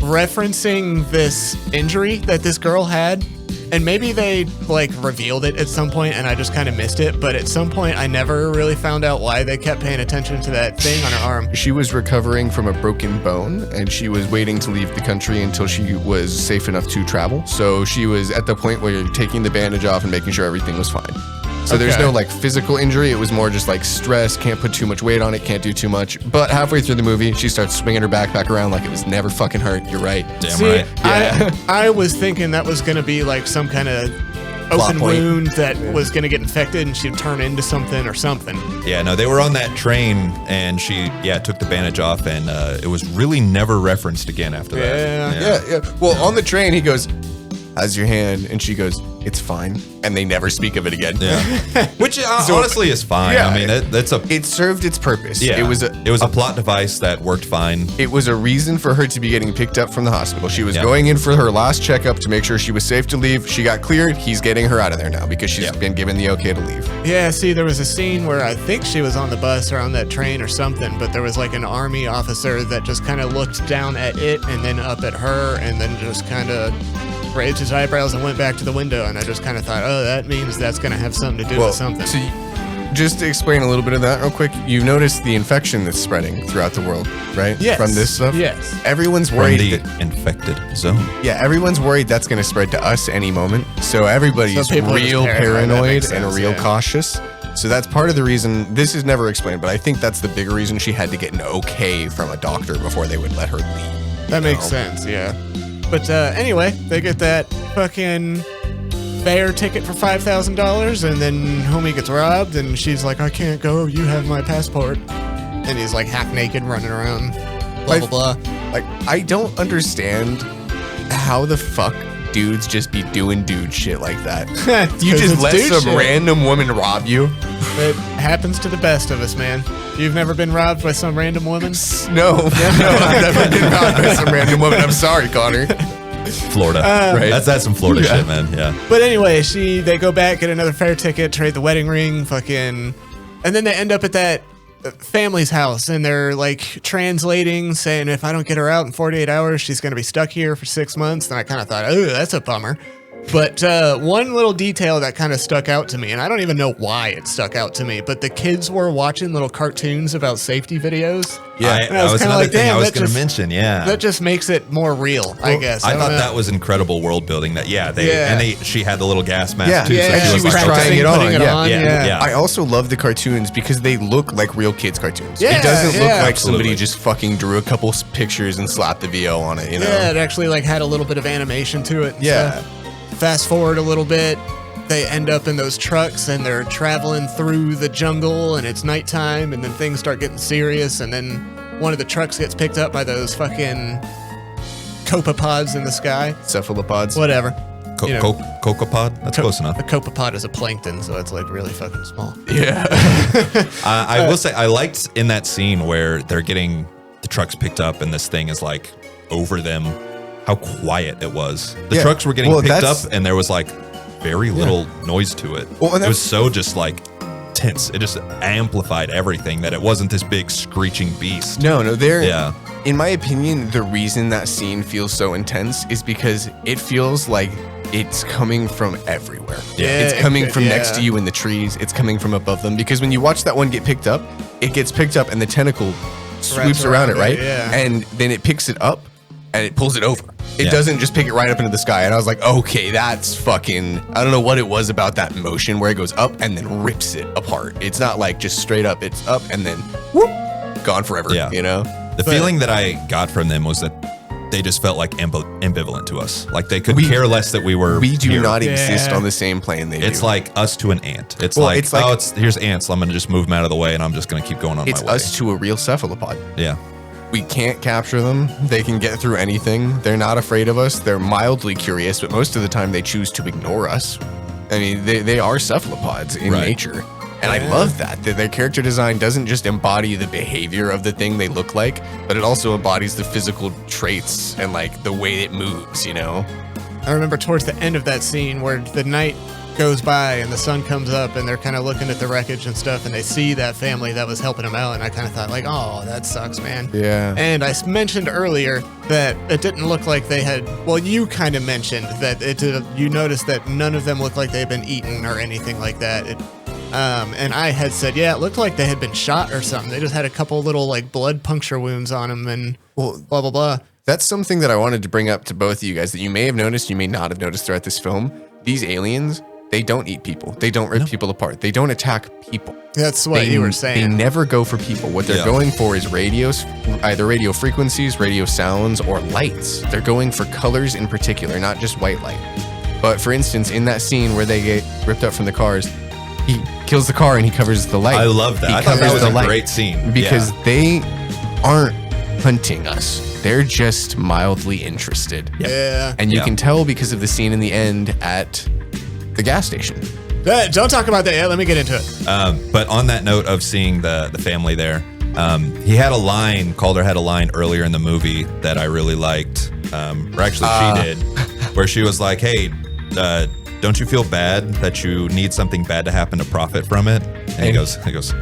referencing this injury that this girl had. And maybe they like revealed it at some point and I just kind of missed it. But at some point I never really found out why they kept paying attention to that thing on her arm. She was recovering from a broken bone, and she was waiting to leave the country until she was safe enough to travel. So she was at the point where you're taking the bandage off and making sure everything was fine. So there's no like physical injury. It was more just like stress, can't put too much weight on it, can't do too much. But halfway through the movie, she starts swinging her backpack around like it was never fucking hurt. You're right. Damn right. Yeah. I was thinking that was going to be like some kind of open wound that was going to get infected and she'd turn into something or something. Yeah, no, they were on that train and she, took the bandage off, and it was really never referenced again after that. Yeah. Well, on the train, he goes, how's your hand? And she goes, it's fine. And they never speak of it again. Yeah. Which honestly is fine. Yeah, I mean, it served its purpose. Yeah. It was a plot device that worked fine. It was a reason for her to be getting picked up from the hospital. She was going in for her last checkup to make sure she was safe to leave. She got cleared. He's getting her out of there now because she's been given the okay to leave. Yeah, see, there was a scene where I think she was on the bus or on that train or something, but there was like an army officer that just kind of looked down at it and then up at her and then just kind of raised his eyebrows and went back to the window, and I just kind of thought, oh, that means that's going to have something to do with something. So just to explain a little bit of that real quick, you've noticed the infection that's spreading throughout the world, right? Yes. From this stuff? Yes. Everyone's From worried. the that- infected zone. Yeah, everyone's worried that's going to spread to us any moment. So everybody's So people are just real paranoid, that paranoid makes and sense, real yeah. cautious. So that's part of the reason. This is never explained, but I think that's the bigger reason she had to get an okay from a doctor before they would let her leave. That makes sense, yeah. But anyway, they get that fucking fare ticket for $5,000, and then homie gets robbed, and she's like, I can't go, you have my passport. And he's like half naked running around, blah, blah, blah. Like, I don't understand how the fuck dudes just be doing dude shit like that. You 'Cause just it's let dude some shit. random woman rob you? It happens to the best of us, man. You've never been robbed by some random woman? No, no, I've never been robbed by some random woman. I'm sorry, Connor. Florida. Right. That's some Florida shit, man. Yeah. But anyway, they go back, get another fare ticket, trade the wedding ring, fucking, and then they end up at that family's house, and they're like translating, saying if I don't get her out in 48 hours, she's gonna be stuck here for 6 months. And I kind of thought, oh, that's a bummer. But one little detail that kind of stuck out to me, and I don't even know why it stuck out to me, but the kids were watching little cartoons about safety videos. Yeah. And I was kinda another like, thing damn, I was that going to just- mention. Yeah. That just makes it more real, I guess. I don't thought know. that was incredible world building. That she had the little gas mask Yeah. too. Yeah, so she was like, trying practicing it on, putting yeah. Yeah. I also love the cartoons because they look like real kids' cartoons. Yeah, it doesn't look yeah. like somebody Absolutely. just fucking drew a couple pictures and slapped the VO on it, you know? Yeah, it actually like had a little bit of animation to it. and Yeah. stuff. Fast forward a little bit, they end up in those trucks and they're traveling through the jungle, and it's nighttime, and then things start getting serious, and then one of the trucks gets picked up by those fucking copepods in the sky. Cephalopods. Whatever. You know, Cocopod? That's close enough. A copepod is a plankton, so it's like really fucking small. Yeah. I will say I liked in that scene where they're getting the trucks picked up and this thing is like over them, how quiet it was. The Yeah. trucks were getting Well, picked that's- up and there was like very little noise to it. Well, and it was that's- so just like tense. It just amplified everything, that it wasn't this big screeching beast. No, they're. Yeah. In my opinion, the reason that scene feels so intense is because it feels like it's coming from everywhere. Yeah, It's coming from next yeah. to you in the trees. It's coming from above them. Because when you watch that one get picked up, it gets picked up and the tentacle sweeps around it, around right? it, yeah. And then it picks it up and it pulls it over. It Yeah. doesn't just pick it right up into the sky. And I was like, okay, that's fucking, I don't know what it was about that motion where it goes up and then rips it apart. It's not like just straight up, it's up and then whoop, gone forever, Yeah. you know? The feeling that I got from them was that they just felt like ambivalent to us. Like they could care less that we were We do here. not exist Yeah. on the same plane they do. It's like us to an ant. It's Well, like, it's like- here's ants. I'm going to just move them out of the way and I'm just going to keep going on it's my way. us to a real cephalopod. Yeah. We can't capture them. They can get through anything. They're not afraid of us. They're mildly curious, but most of the time they choose to ignore us. I mean, they are cephalopods in Right. nature. And I love that their character design doesn't just embody the behavior of the thing they look like, but it also embodies the physical traits and like the way it moves, you know? I remember towards the end of that scene where the night goes by and the sun comes up and they're kind of looking at the wreckage and stuff, and they see that family that was helping them out, and I kind of thought like, oh, that sucks, man. Yeah. And I mentioned earlier that it didn't look like they had, well, you kind of mentioned that you noticed that none of them looked like they'd been eaten or anything like that. And I had said, yeah, it looked like they had been shot or something. They just had a couple little like blood puncture wounds on them and blah, blah, blah. That's something that I wanted to bring up to both of you guys that you may have noticed, you may not have noticed throughout this film. These aliens, they don't eat people. They don't rip people apart. They don't attack people. That's what you were saying. They never go for people. What they're going for is radios, either radio frequencies, radio sounds, or lights. They're going for colors in particular, not just white light. But for instance, in that scene where they get ripped up from the cars, he kills the car and he covers the light. I love that. He I thought that covers was the a light great scene. because Yeah. they aren't hunting us. They're just mildly interested. Yeah. And you Yeah. can tell because of the scene in the end at the gas station. Don't talk about that yet. Let me get into it. But on that note of seeing the family there, he had a line, Calder had a line earlier in the movie that I really liked. Or actually she did, where she was like, hey, don't you feel bad that you need something bad to happen to profit from it? And he goes,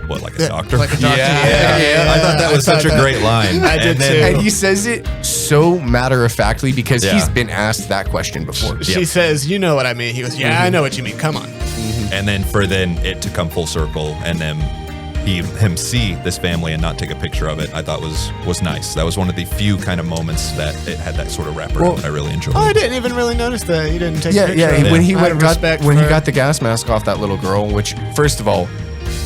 what, like a doctor? Like a doctor. Yeah. I thought that was such a great line. I did And then- too. And he says it so matter-of-factly because Yeah. he's been asked that question before. She says, you know what I mean. He goes, yeah, I know what you mean. Come on. And then for it to come full circle and then him see this family and not take a picture of it, I thought was nice. That was one of the few kind of moments that it had that sort of wraparound that I really enjoyed. Oh, I didn't even really notice that. You didn't take a picture of it. When he got the gas mask off that little girl, which, first of all,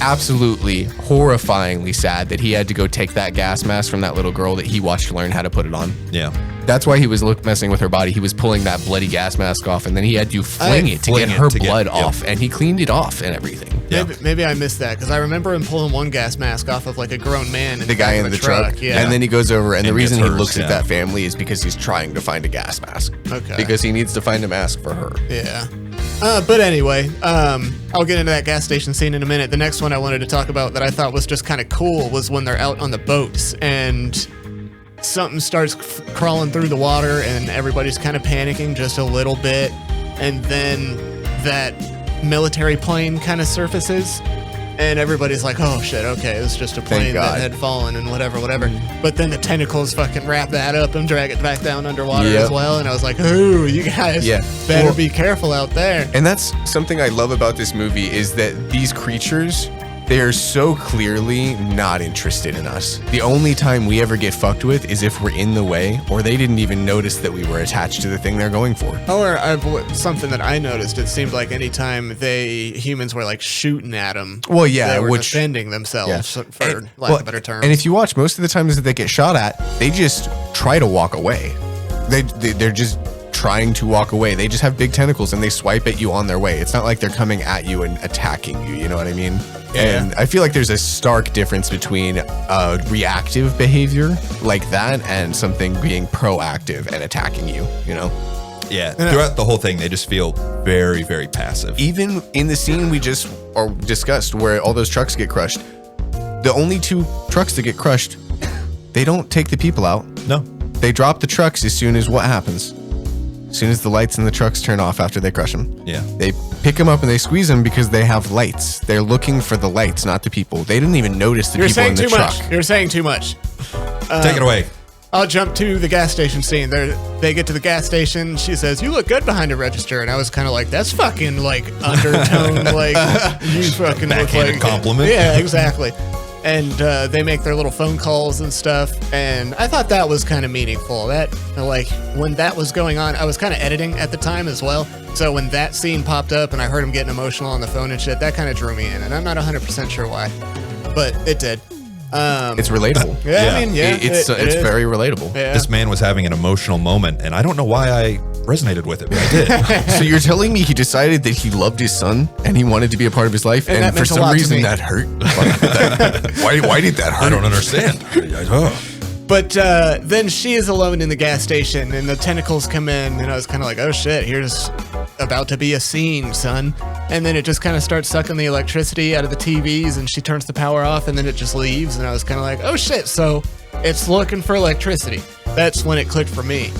absolutely horrifyingly sad that he had to go take that gas mask from that little girl that he watched learn how to put it on. Yeah. That's why he was messing with her body. He was pulling that bloody gas mask off, and then he had to fling it to get her blood off, and he cleaned it off and everything. Yeah. Maybe I missed that, because I remember him pulling one gas mask off of like a grown man. The guy in the truck. Yeah. And then he goes over, and the reason he looks at yeah. that family is because he's trying to find a gas mask. Okay. Because he needs to find a mask for her. Yeah. But anyway, I'll get into that gas station scene in a minute. The next one I wanted to talk about that I thought was just kind of cool was when they're out on the boats and something starts crawling through the water and everybody's kind of panicking just a little bit. And then that military plane kind of surfaces and everybody's like, oh shit, okay, it was just a plane that had fallen and whatever. But then the tentacles fucking wrap that up and drag it back down underwater as well. And I was like, ooh, you guys better be careful out there. And that's something I love about this movie is that these creatures, they are so clearly not interested in us. The only time we ever get fucked with is if we're in the way or they didn't even notice that we were attached to the thing they're going for. Or something that I noticed, it seemed like anytime humans were like shooting at them, well, yeah, they were defending themselves, for lack of a better term. And if you watch, most of the times that they get shot at, they just try to walk away. They're just trying to walk away. They just have big tentacles and they swipe at you on their way. It's not like they're coming at you and attacking you, you know what I mean? Yeah. And I feel like there's a stark difference between reactive behavior like that and something being proactive and attacking you, you know? Yeah, throughout the whole thing, they just feel very, very passive. Even in the scene we just discussed where all those trucks get crushed, the only two trucks that get crushed, they don't take the people out. No. They drop the trucks as soon as what happens? As soon as the lights in the trucks turn off after they crush them. Yeah. They pick them up and they squeeze them because they have lights. They're looking for the lights, not the people. They didn't even notice the people in the truck. You're saying too much. Take it away. I'll jump to the gas station scene. They get to the gas station. She says, "You look good behind a register." And I was kind of like, that's fucking like undertone. Like, you fucking look like... compliment. Yeah, exactly. And they make their little phone calls and stuff. And I thought that was kind of meaningful. That, like, when that was going on, I was kind of editing at the time as well. So when that scene popped up and I heard him getting emotional on the phone and shit, that kind of drew me in. And I'm not 100% sure why, but it did. It's relatable. Yeah, I mean, yeah. It's very relatable. Yeah. This man was having an emotional moment, and I don't know why I resonated with it, but I did. So you're telling me he decided that he loved his son and he wanted to be a part of his life, and for some reason that hurt? Why did that hurt? I don't understand. But then she is alone in the gas station, and the tentacles come in, and I was kind of like, oh shit, here's about to be a scene, son. And then it just kind of starts sucking the electricity out of the TVs, and she turns the power off, and then it just leaves, and I was kind of like, oh shit, so it's looking for electricity. That's when it clicked for me.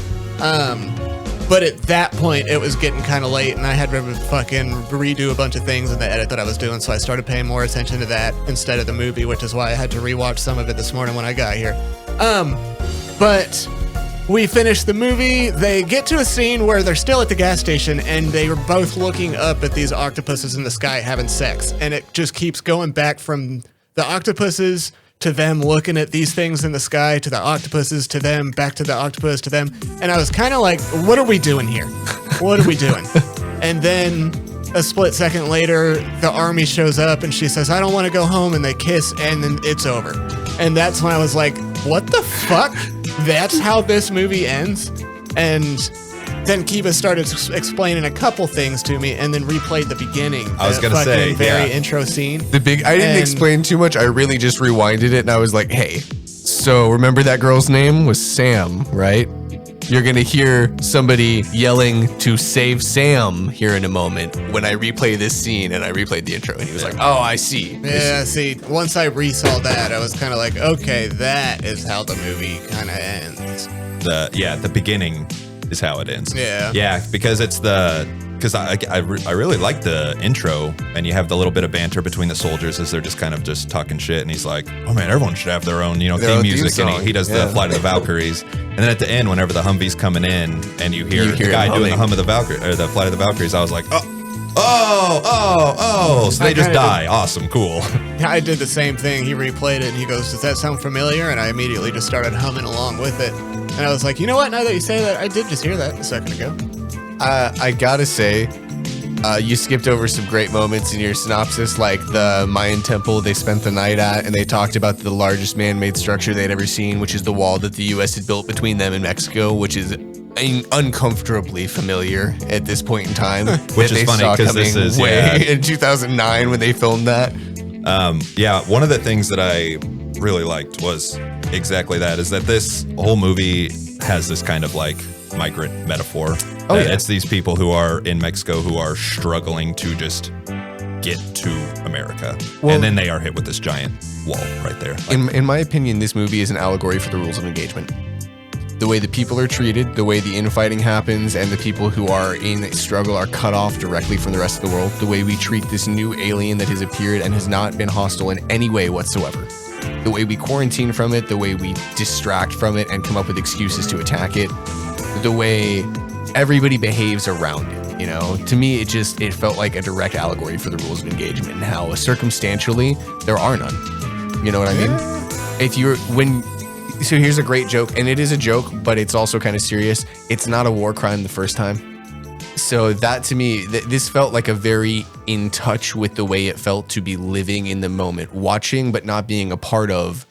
But at that point, it was getting kind of late, and I had to fucking redo a bunch of things in the edit that I was doing, so I started paying more attention to that instead of the movie, which is why I had to rewatch some of it this morning when I got here. But we finished the movie. They get to a scene where they're still at the gas station, and they were both looking up at these octopuses in the sky having sex, and it just keeps going back from the octopuses to them looking at these things in the sky, to the octopuses, to them, back to the octopus, to them. And I was kind of like, what are we doing here? What are we doing? And then a split second later, the army shows up and she says, I don't want to go home. And they kiss and then it's over. And that's when I was like, what the fuck? That's how this movie ends? And then Kiba started explaining a couple things to me and then replayed the beginning. I was going to say, very intro scene. I didn't explain too much. I really just rewinded it and I was like, hey, so remember that girl's name was Sam, right? You're going to hear somebody yelling to save Sam here in a moment when I replay this scene, and I replayed the intro and he was like, oh, I see. Yeah, see, once I resaw that, I was kind of like, okay, that is how the movie kind of ends. The beginning is how it ends. Yeah, because I really like the intro, and you have the little bit of banter between the soldiers as they're just kind of just talking shit, and he's like, oh man, everyone should have their own theme music, and he does the Flight of the Valkyries, and then at the end, whenever the Humvee's coming in and you hear the guy doing the hum of the Valkyrie or the Flight of the Valkyries, I was like, oh, So they just die. Awesome, cool. I did the same thing. He replayed it and he goes, "Does that sound familiar?" And I immediately just started humming along with it. And I was like, you know what? Now that you say that, I did just hear that a second ago. I gotta say, you skipped over some great moments in your synopsis, like the Mayan temple they spent the night at, and they talked about the largest man-made structure they'd ever seen, which is the wall that the U.S. had built between them and Mexico, which is uncomfortably familiar at this point in time. Which is funny because this is in 2009 when they filmed that. One of the things that I really liked was exactly that, is that this whole movie has this kind of like migrant metaphor. Oh, yeah. It's these people who are in Mexico who are struggling to just get to America. Well, and then they are hit with this giant wall right there. In my opinion, this movie is an allegory for the rules of engagement. The way the people are treated, the way the infighting happens, and the people who are in struggle are cut off directly from the rest of the world. The way we treat this new alien that has appeared and has not been hostile in any way whatsoever. The way we quarantine from it, the way we distract from it and come up with excuses to attack it. The way everybody behaves around it, you know? To me, it felt like a direct allegory for the rules of engagement and how circumstantially there are none. You know what I mean? So here's a great joke, and it is a joke, but it's also kind of serious. It's not a war crime the first time. So that to me, this felt like a very in touch with the way it felt to be living in the moment, watching but not being a part of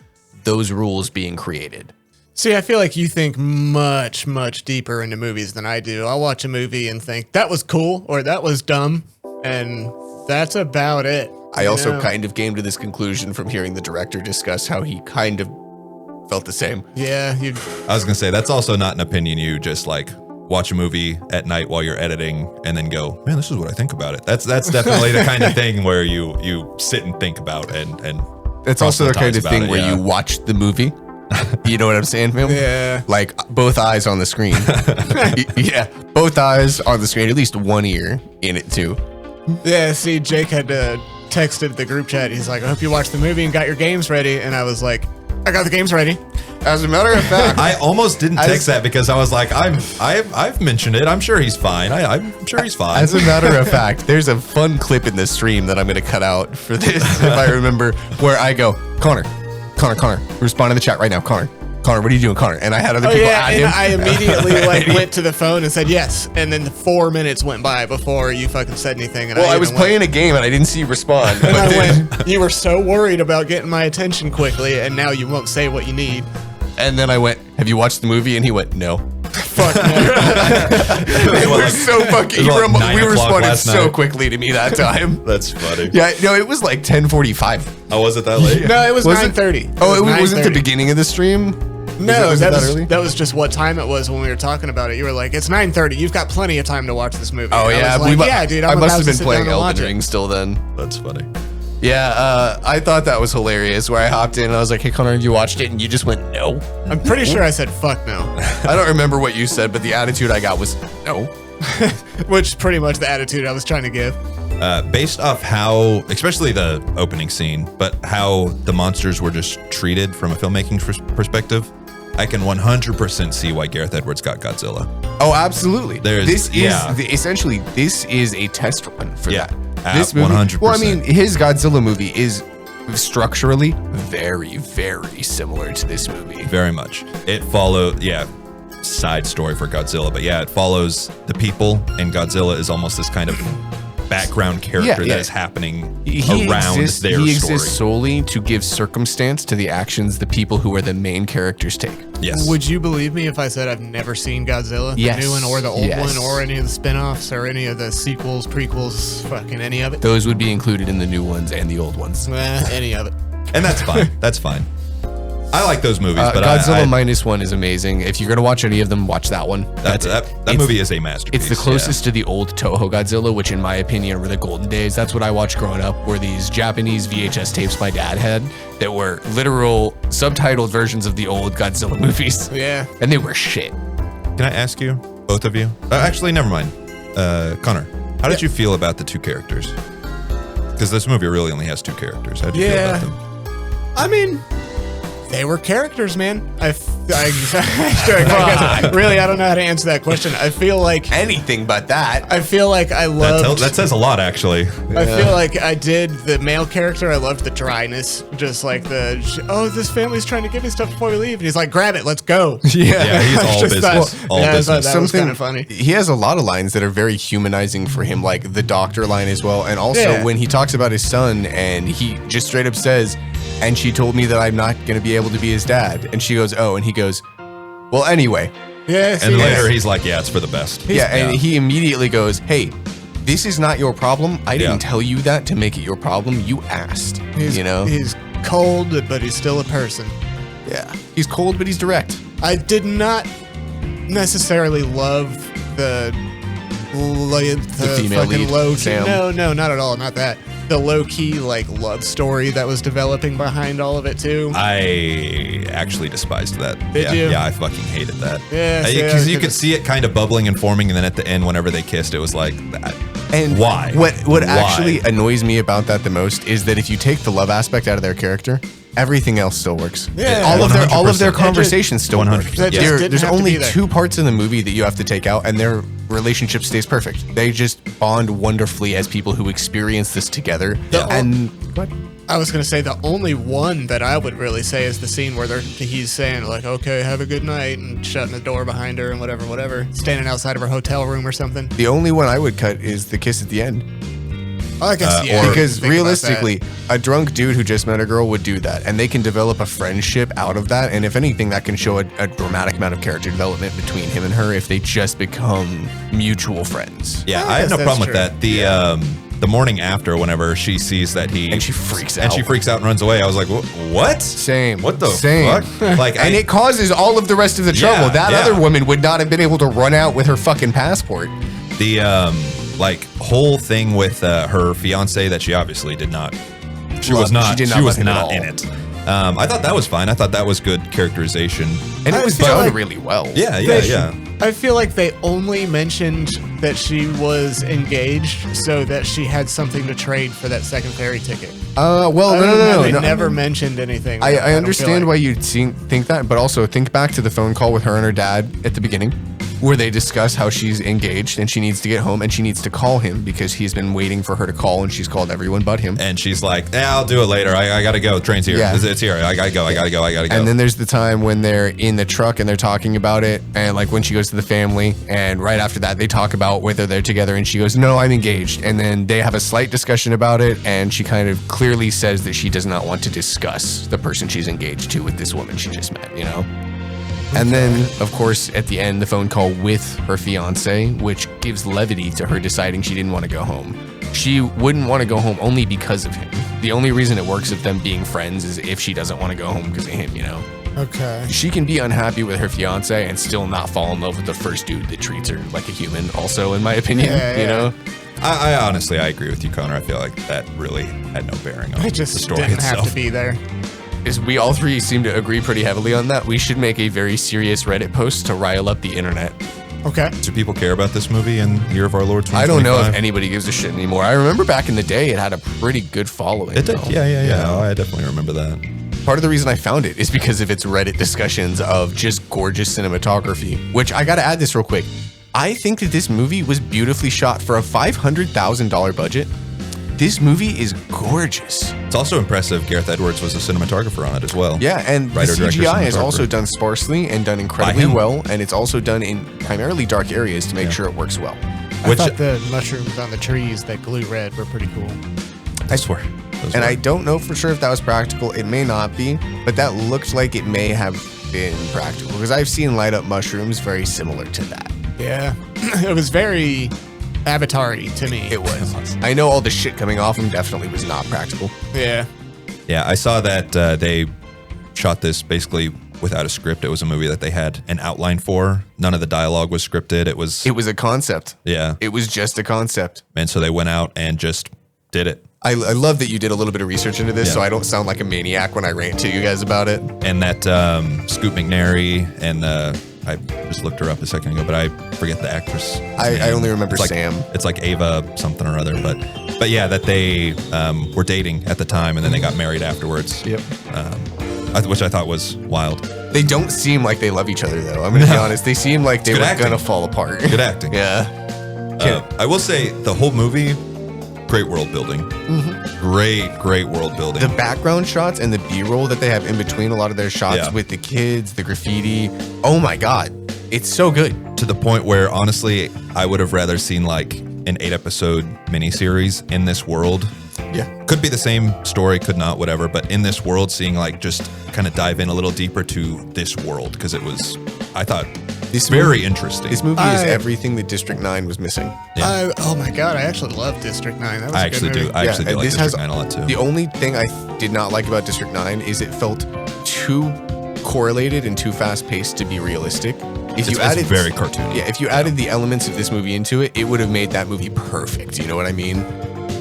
those rules being created. See, I feel like you think much, much deeper into movies than I do. I'll watch a movie and think, that was cool, or that was dumb, and that's about it. I also kind of came to this conclusion from hearing the director discuss how he kind of felt the same. Yeah. I was going to say, that's also not an opinion you just like watch a movie at night while you're editing and then go, man, this is what I think about it. That's definitely the kind of thing where you sit and think about and it's also the kind of thing where you watch the movie. You know what I'm saying, Phil? Yeah. Like both eyes on the screen. Yeah, both eyes on the screen, at least one ear in it too. Yeah, see, Jake had texted the group chat. He's like, I hope you watched the movie and got your games ready. And I was like, I got the games ready. As a matter of fact, I almost didn't text that because I was like, I've mentioned it. I'm sure he's fine. I'm sure he's fine. As a matter of fact, there's a fun clip in the stream that I'm going to cut out for this, if I remember, where I go, Connor, respond to the chat right now, Connor, what are you doing, Connor? And I had other people add him. I immediately went to the phone and said yes, and then 4 minutes went by before you fucking said anything. And I was playing a game and I didn't see you respond. And I went, you were so worried about getting my attention quickly, and now you won't say what you need. And then I went, have you watched the movie? And he went, no. Fuck no. They were so fucking. We responded so quickly to me that time. That's funny. Yeah, no, it was like 10:45. Oh, was it that late? No, it was 9:30. Oh, it wasn't the beginning of the stream. No, that was just what time it was when we were talking about it. You were like, it's 9:30. You've got plenty of time to watch this movie. Oh, yeah. Yeah, dude. I must have been playing Elden Ring still then. That's funny. Yeah, I thought that was hilarious where I hopped in and I was like, hey, Connor, have you watched it? And you just went, no. I'm pretty sure I said, fuck no. I don't remember what you said, but the attitude I got was, no. Which is pretty much the attitude I was trying to give. Based off how, especially the opening scene, but how the monsters were just treated from a filmmaking perspective, I can 100% see why Gareth Edwards got Godzilla. Oh, absolutely. Essentially, this is a test run for that. This movie, 100%. Well, I mean, his Godzilla movie is structurally very, very similar to this movie. Very much. It follows, side story for Godzilla, but it follows the people, and Godzilla is almost this kind of background character that is happening around their story. He exists solely to give circumstance to the actions the people who are the main characters take. Yes. Would you believe me if I said I've never seen Godzilla? Yes. The new one or the old one or any of the spin-offs or any of the sequels, prequels, fucking any of it? Those would be included in the new ones and the old ones. Any of it. And that's fine. That's fine. I like those movies, but Godzilla -1 is amazing. If you're gonna watch any of them, watch that one. That movie is a masterpiece. It's the closest to the old Toho Godzilla, which in my opinion were the golden days. That's what I watched growing up, were these Japanese VHS tapes my dad had that were literal subtitled versions of the old Godzilla movies. Yeah. And they were shit. Can I ask you, both of you? Actually, never mind. Connor, how did you feel about the two characters? Because this movie really only has two characters. How did you feel about them? I mean, They were characters, man. Really, I don't know how to answer that question. I feel like Anything but that. I feel like I loved. That says a lot, actually. I feel like I did the male character. I loved the dryness, just like this family's trying to give me stuff before we leave, and he's like, "Grab it, let's go." Yeah, he's all Just business. thought- all yeah, I thought business. that was kind of funny. He has a lot of lines that are very humanizing for him, like the doctor line as well. And also Yeah. when he talks about his son and he just straight up says, and she told me that I'm not going to be able to be his dad. And she goes, oh, and he goes, well, anyway. Yeah, And later he's like, yeah, it's for the best. And he immediately goes, hey, this is not your problem. I didn't tell you that to make it your problem. You asked, he's cold, but he's still a person. Yeah. He's cold, but he's direct. I did not necessarily love the female fucking lead, low Sam. No, not at all, not that. The low key like love story that was developing behind all of it too. I actually despised that. Did you? Yeah, I fucking hated that. Yeah, because you could see it kind of bubbling and forming, and then at the end, whenever they kissed, it was like that. And why? What Why? actually annoys me about that the most is that if you take the love aspect out of their character, everything else still works. Yeah. all of their 100%. conversations still work. 100%. That just didn't There's have to only be there. 2 parts in the movie that you have to take out, and their relationship stays perfect. They just bond wonderfully as people who experience this together. Yeah. And what? I was gonna say the only one that I would really say is the scene where he's saying like, "Okay, have a good night," and shutting the door behind her and whatever, standing outside of her hotel room or something. The only one I would cut is the kiss at the end. I guess yeah. Because think about realistically, a drunk dude who just met a girl would do that, and they can develop a friendship out of that. And if anything, that can show a dramatic amount of character development between him and her if they just become mutual friends. Yeah, I I have no guess problem with that's that. The morning after, whenever she sees that And she freaks out. and she freaks out and runs away, I was like, what? Same. What the Same. fuck? Like, And it causes all of the rest of the trouble. Yeah, That yeah. other woman would not have been able to run out with her fucking passport. the whole thing with her fiance that she obviously did not. She was not did not she was love him at not all. in it. I thought that was fine. I thought that was good characterization. And I it was feel done like- really well. Yeah. I feel like they only mentioned that she was engaged so that she had something to trade for that second ferry ticket. Well, They no. never mentioned anything. I don't feel understand like. why you'd think that, but also think back to the phone call with her and her dad at the beginning, where they discuss how she's engaged and she needs to get home and she needs to call him because he's been waiting for her to call and she's called everyone but him. And she's like, I'll do it later. I gotta go. Train's here. Yeah. It's here. I gotta go. I gotta go. And then there's the time when they're in the truck and they're talking about it, and like when she goes to the family, and right after that they talk about whether they're together, and she goes, no, I'm engaged. And then they have a slight discussion about it, and she kind of clearly says that she does not want to discuss the person she's engaged to with this woman she just met, you know? And then, of course, at the end, the phone call with her fiance, which gives levity to her deciding she didn't want to go home. She wouldn't want to go home only because of him. The only reason it works of them being friends is if she doesn't want to go home because of him, you know? Okay. She can be unhappy with her fiance and still not fall in love with the first dude that treats her like a human, also, in my opinion, Yeah, you yeah. know? I honestly, I agree with you, Connor. I feel like that really had no bearing on It just the story didn't itself. have to be there. Is we all three seem to agree pretty heavily on that. We should make a very serious Reddit post to rile up the internet. Okay. Do people care about this movie in Year of Our Lord 2025? I don't know if anybody gives a shit anymore. I remember back in the day it had a pretty good following. It did. though. Yeah. Oh, I definitely remember that. Part of the reason I found it is because of its Reddit discussions of just gorgeous cinematography, which I gotta add this real quick. I think that this movie was beautifully shot for a $500,000 budget. This movie is gorgeous. It's also impressive. Gareth Edwards was a cinematographer on it as well. Yeah, and the Writer, director, CGI is cinematographer. also done sparsely and done incredibly him. well, and it's also done in primarily dark areas to make sure it works well. Which I thought the mushrooms on the trees that glue red were pretty cool. I swear. And I don't know for sure if that was practical. It may not be, but that looked like it may have been practical because I've seen light up mushrooms very similar to that. Yeah. It was very Avatar-y to me. It was. I know all the shit coming off him definitely was not practical. Yeah. Yeah, I saw that they shot this basically without a script. It was a movie that they had an outline for. None of the dialogue was scripted. It was a concept. yeah. It was just a concept. And so they went out and just did it. I love that you did a little bit of research into this, Yeah. so I don't sound like a maniac when I rant to you guys about it. And that Scoot McNairy and I just looked her up a second ago, but I forget the actress. I only remember It's like, Sam. It's like Ava something or other, but yeah, that they were dating at the time and then they got married afterwards. Yep. which I thought was wild. They don't seem like they love each other, though. I'm going to be honest. They seem like they were acting. going to fall apart. Good acting. Yeah. I will say the whole movie, great world building. Great world building. The background shots and the B-roll that they have in between a lot of their shots Yeah. with the kids, the graffiti. Oh my God. It's so good. To the point where, honestly, I would have rather seen like an 8-episode miniseries in this world. Yeah. Could be the same story, could not, whatever. But in this world, seeing like just kind of dive in a little deeper to this world, because it was, I thought, This very movie- interesting. This movie is everything that District 9 was missing. Yeah. Oh my god, I actually love District 9. That was I a actually good do. movie. I actually do and like this District has 9 a lot too. The only thing I did not like about District 9 is it felt too correlated and too fast-paced to be realistic. If It's very cartoony. Yeah, if you added the elements of this movie into it, it would have made that movie perfect. You know what I mean?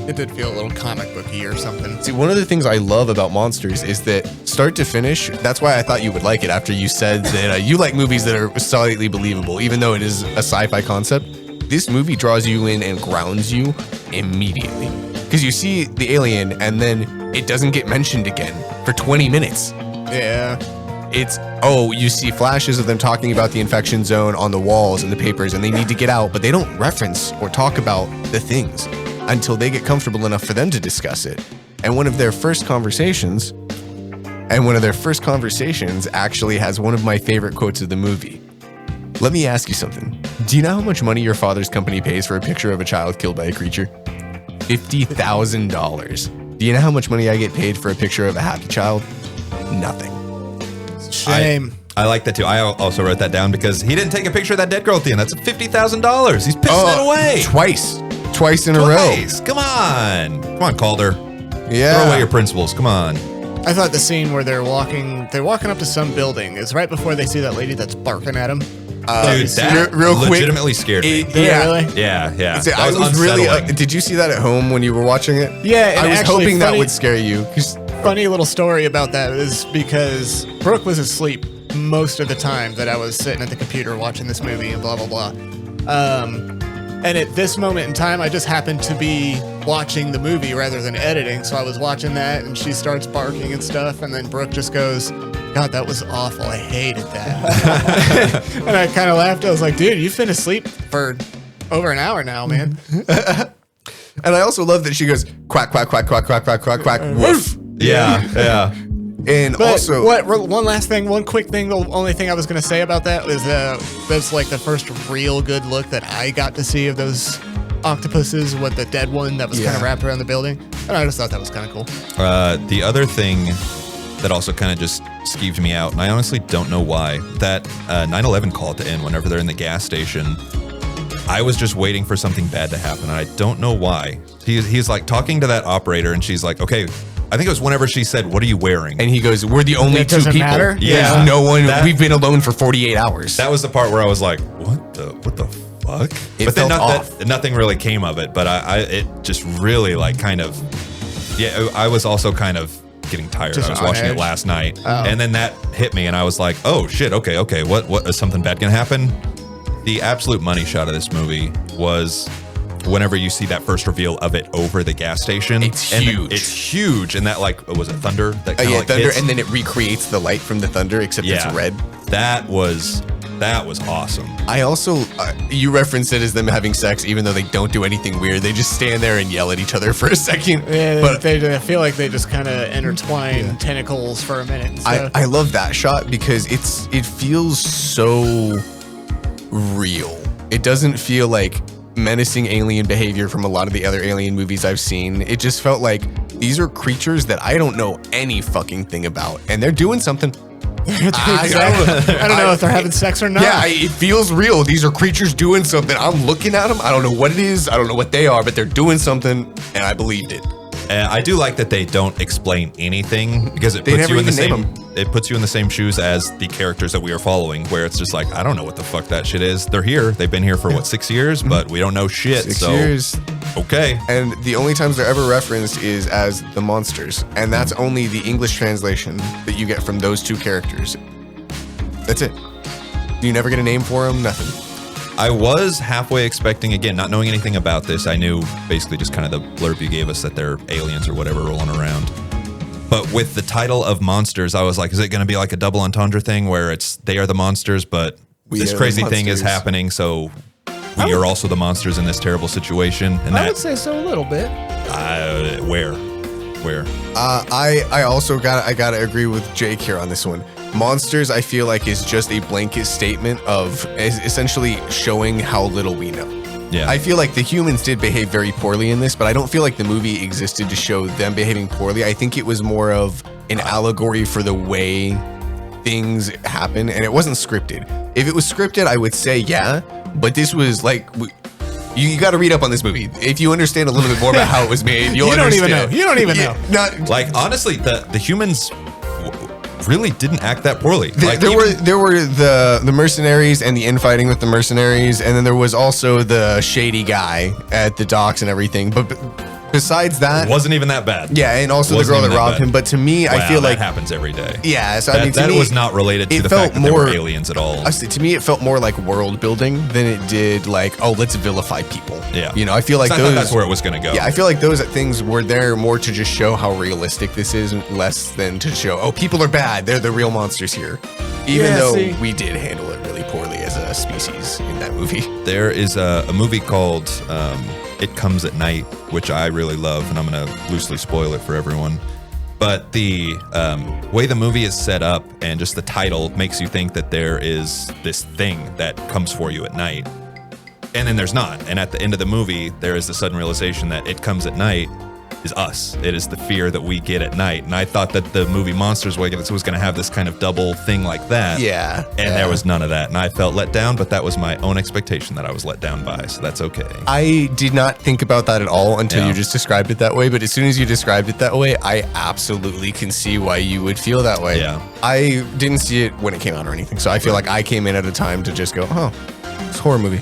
It did feel a little comic booky or something. See, one of the things I love about Monsters is that start to finish, that's why I thought you would like it after you said that you like movies that are slightly believable, even though it is a sci-fi concept. This movie draws you in and grounds you immediately. Because you see the alien and then it doesn't get mentioned again for 20 minutes. Yeah. It's, you see flashes of them talking about the infection zone on the walls and the papers, and they need to get out, but they don't reference or talk about the things until they get comfortable enough for them to discuss it. And one of their first conversations actually has one of my favorite quotes of the movie. Let me ask you something. Do you know how much money your father's company pays for a picture of a child killed by a creature? $50,000. Do you know how much money I get paid for a picture of a happy child? Nothing. Shame. I like that too. I also wrote that down because he didn't take a picture of that dead girl at the end. That's $50,000. He's pissing it away. Twice in a row. Come on, Calder. Yeah. Throw away your principles. Come on. I thought the scene where they're walking up to some building is right before they see that lady that's barking at them. Dude, that real quick, legitimately scared me. Really? Yeah. See, That I was really. unsettling. Did you see that at home when you were watching it? Yeah, and I was actually hoping that funny- would scare you. Funny little story about that is because Brooke was asleep most of the time that I was sitting at the computer watching this movie and blah, blah, blah. And at this moment in time, I just happened to be watching the movie rather than editing. So I was watching that and she starts barking and stuff. And then Brooke just goes, God, that was awful. I hated that. And I kind of laughed. I was like, dude, you've been asleep for over an hour now, man. And I also love that she goes quack quack quack quack quack quack quack quack woof. Yeah. And But also, one last thing, one quick thing. The only thing I was going to say about that was that's like the first real good look that I got to see of those octopuses with the dead one that was kind of wrapped around the building. And I just thought that was kind of cool. The other thing that also kind of just skeeved me out, and I honestly don't know why, that 9/11 call at the end whenever they're in the gas station, I was just waiting for something bad to happen, and I don't know why. He's like talking to that operator, and she's like, okay, I think it was whenever she said, what are you wearing? and he goes, "We're the only That two doesn't people. matter? Yeah. There's no one. That- We've been alone for 48 hours." That was the part where I was like, what the fuck? It But then felt off. nothing really came of it, but it just really like kind of, I was also kind of getting tired. Just I was on watching edge? it last night, Oh. and then that hit me, and I was like, oh shit, okay, what is something bad gonna happen? The absolute money shot of this movie was whenever you see that first reveal of it over the gas station. It's and huge. It's huge, and that like, was it thunder? That kinda like thunder, hits? and then it recreates the light from the thunder, except it's red. That was awesome. I also, you referenced it as them having sex, even though they don't do anything weird. They just stand there and yell at each other for a second. Yeah, But I feel like they just kind of intertwine tentacles for a minute. And stuff. I love that shot because it feels so real. It doesn't feel like menacing alien behavior from a lot of the other alien movies I've seen. It just felt like these are creatures that I don't know any fucking thing about, and they're doing something. Exactly. I don't know if they're having sex or not. Yeah, it feels real. These are creatures doing something. I'm looking at them. I don't know what it is. I don't know what they are, but they're doing something, and I believed it. And I do like that they don't explain anything because it They puts never you in the even same. name It puts you in the same shoes as the characters that we are following, where it's just like, I don't know what the fuck that shit is. They're here. They've been here for what, 6 years, but we don't know shit. 6 so years. okay. And the only times they're ever referenced is as the monsters, and that's only the English translation that you get from those two characters. That's it. You never get a name for them, nothing. I was halfway expecting, again, not knowing anything about this. I knew basically just kind of the blurb you gave us that they're aliens or whatever rolling around. But with the title of Monsters, I was like, is it going to be like a double entendre thing where they are the monsters, but this crazy thing is happening, so we are also the monsters in this terrible situation? And I would say so a little bit. Where? I also gotta agree with Jake here on this one. Monsters, I feel like, is just a blanket statement of essentially showing how little we know. Yeah. I feel like the humans did behave very poorly in this, but I don't feel like the movie existed to show them behaving poorly. I think it was more of an allegory for the way things happen, and it wasn't scripted. If it was scripted, I would say yeah, but this was like... You got to read up on this movie. If you understand a little bit more about how it was made, you'll understand. You don't even know. Like, honestly, the humans really didn't act that poorly. There were the mercenaries and the infighting with the mercenaries, and then there was also the shady guy at the docks and everything. But besides that, it wasn't even that bad. Yeah, and also the girl that robbed him. But to me, I feel like that happens every day. Yeah, so that was not related to the fact that there were aliens at all. To me, it felt more like world building than it did like, oh, let's vilify people. Yeah, I feel like that's where it was going to go. Yeah, I feel like those things were there more to just show how realistic this is, less than to show, oh, people are bad. They're the real monsters here. Even though we did handle it really poorly as a species in that movie. There is a movie called It Comes at Night, which I really love, and I'm going to loosely spoil it for everyone. But the way the movie is set up and just the title makes you think that there is this thing that comes for you at night. And then there's not. And at the end of the movie, there is the sudden realization that it comes at night is us. It is the fear that we get at night. And I thought that the movie Monsters was going to have this kind of double thing like that. Yeah. And there was none of that. And I felt let down, but that was my own expectation that I was let down by. So that's okay. I did not think about that at all until you just described it that way. But as soon as you described it that way, I absolutely can see why you would feel that way. Yeah. I didn't see it when it came out or anything. So I feel like I came in at a time to just go, oh, it's a horror movie.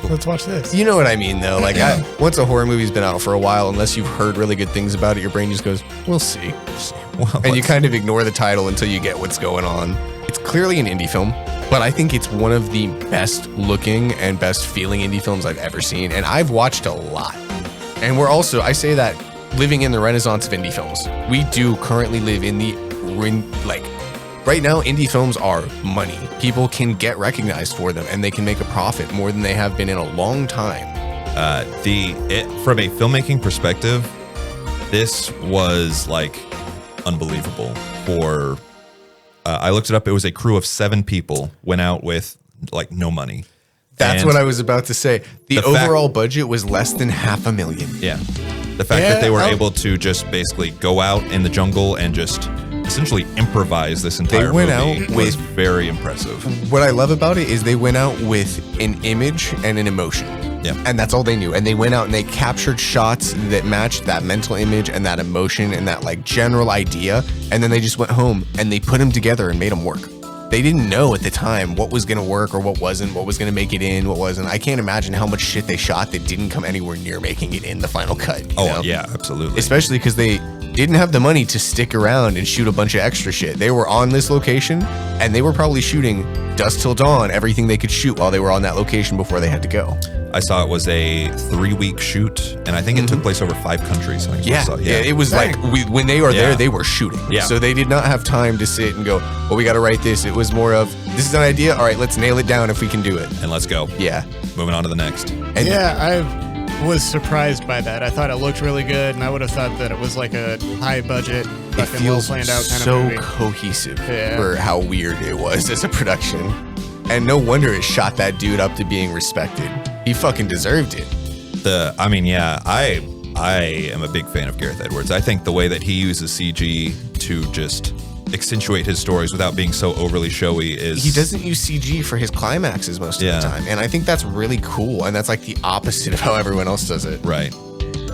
Let's watch this. You know what I mean, though? Like, once a horror movie's been out for a while, unless you've heard really good things about it, your brain just goes, we'll see. And you kind of ignore the title until you get what's going on. It's clearly an indie film, but I think it's one of the best looking and best feeling indie films I've ever seen. And I've watched a lot. And we're also, I say that, living in the renaissance of indie films. We do currently live in the, right now, indie films are money. People can get recognized for them, and they can make a profit more than they have been in a long time. From a filmmaking perspective, this was like unbelievable. I looked it up. It was a crew of 7 people went out with like no money. That's what I was about to say. The overall budget was less than $500,000. Yeah, the fact that they were able to just basically go out in the jungle and just essentially improvise this entire movie was very impressive. What I love about it is they went out with an image and an emotion. Yeah. And that's all they knew. And they went out and they captured shots that matched that mental image and that emotion and that like general idea. And then they just went home and they put them together and made them work. They didn't know at the time what was going to work or what wasn't, what was going to make it in, what wasn't. I can't imagine how much shit they shot that didn't come anywhere near making it in the final cut. You know? Yeah, absolutely. Especially because they didn't have the money to stick around and shoot a bunch of extra shit. They were on this location and they were probably shooting dusk till dawn, everything they could shoot while they were on that location before they had to go. I saw it was a 3-week shoot, and I think it took place over 5 countries. It was like when they were there, they were shooting. Yeah. So they did not have time to sit and go, well, we got to write this. It was more of, this is an idea. All right, let's nail it down if we can do it. And let's go. Yeah. Moving on to the next. And I was surprised by that. I thought it looked really good, and I would have thought that it was like a high budget, fucking well planned out kind of movie. So cohesive for how weird it was as a production. And no wonder it shot that dude up to being respected. He fucking deserved it. I am a big fan of Gareth Edwards. I think the way that he uses CG to just accentuate his stories without being so overly showy is... He doesn't use CG for his climaxes most of the time. And I think that's really cool. And that's like the opposite of how everyone else does it. Right.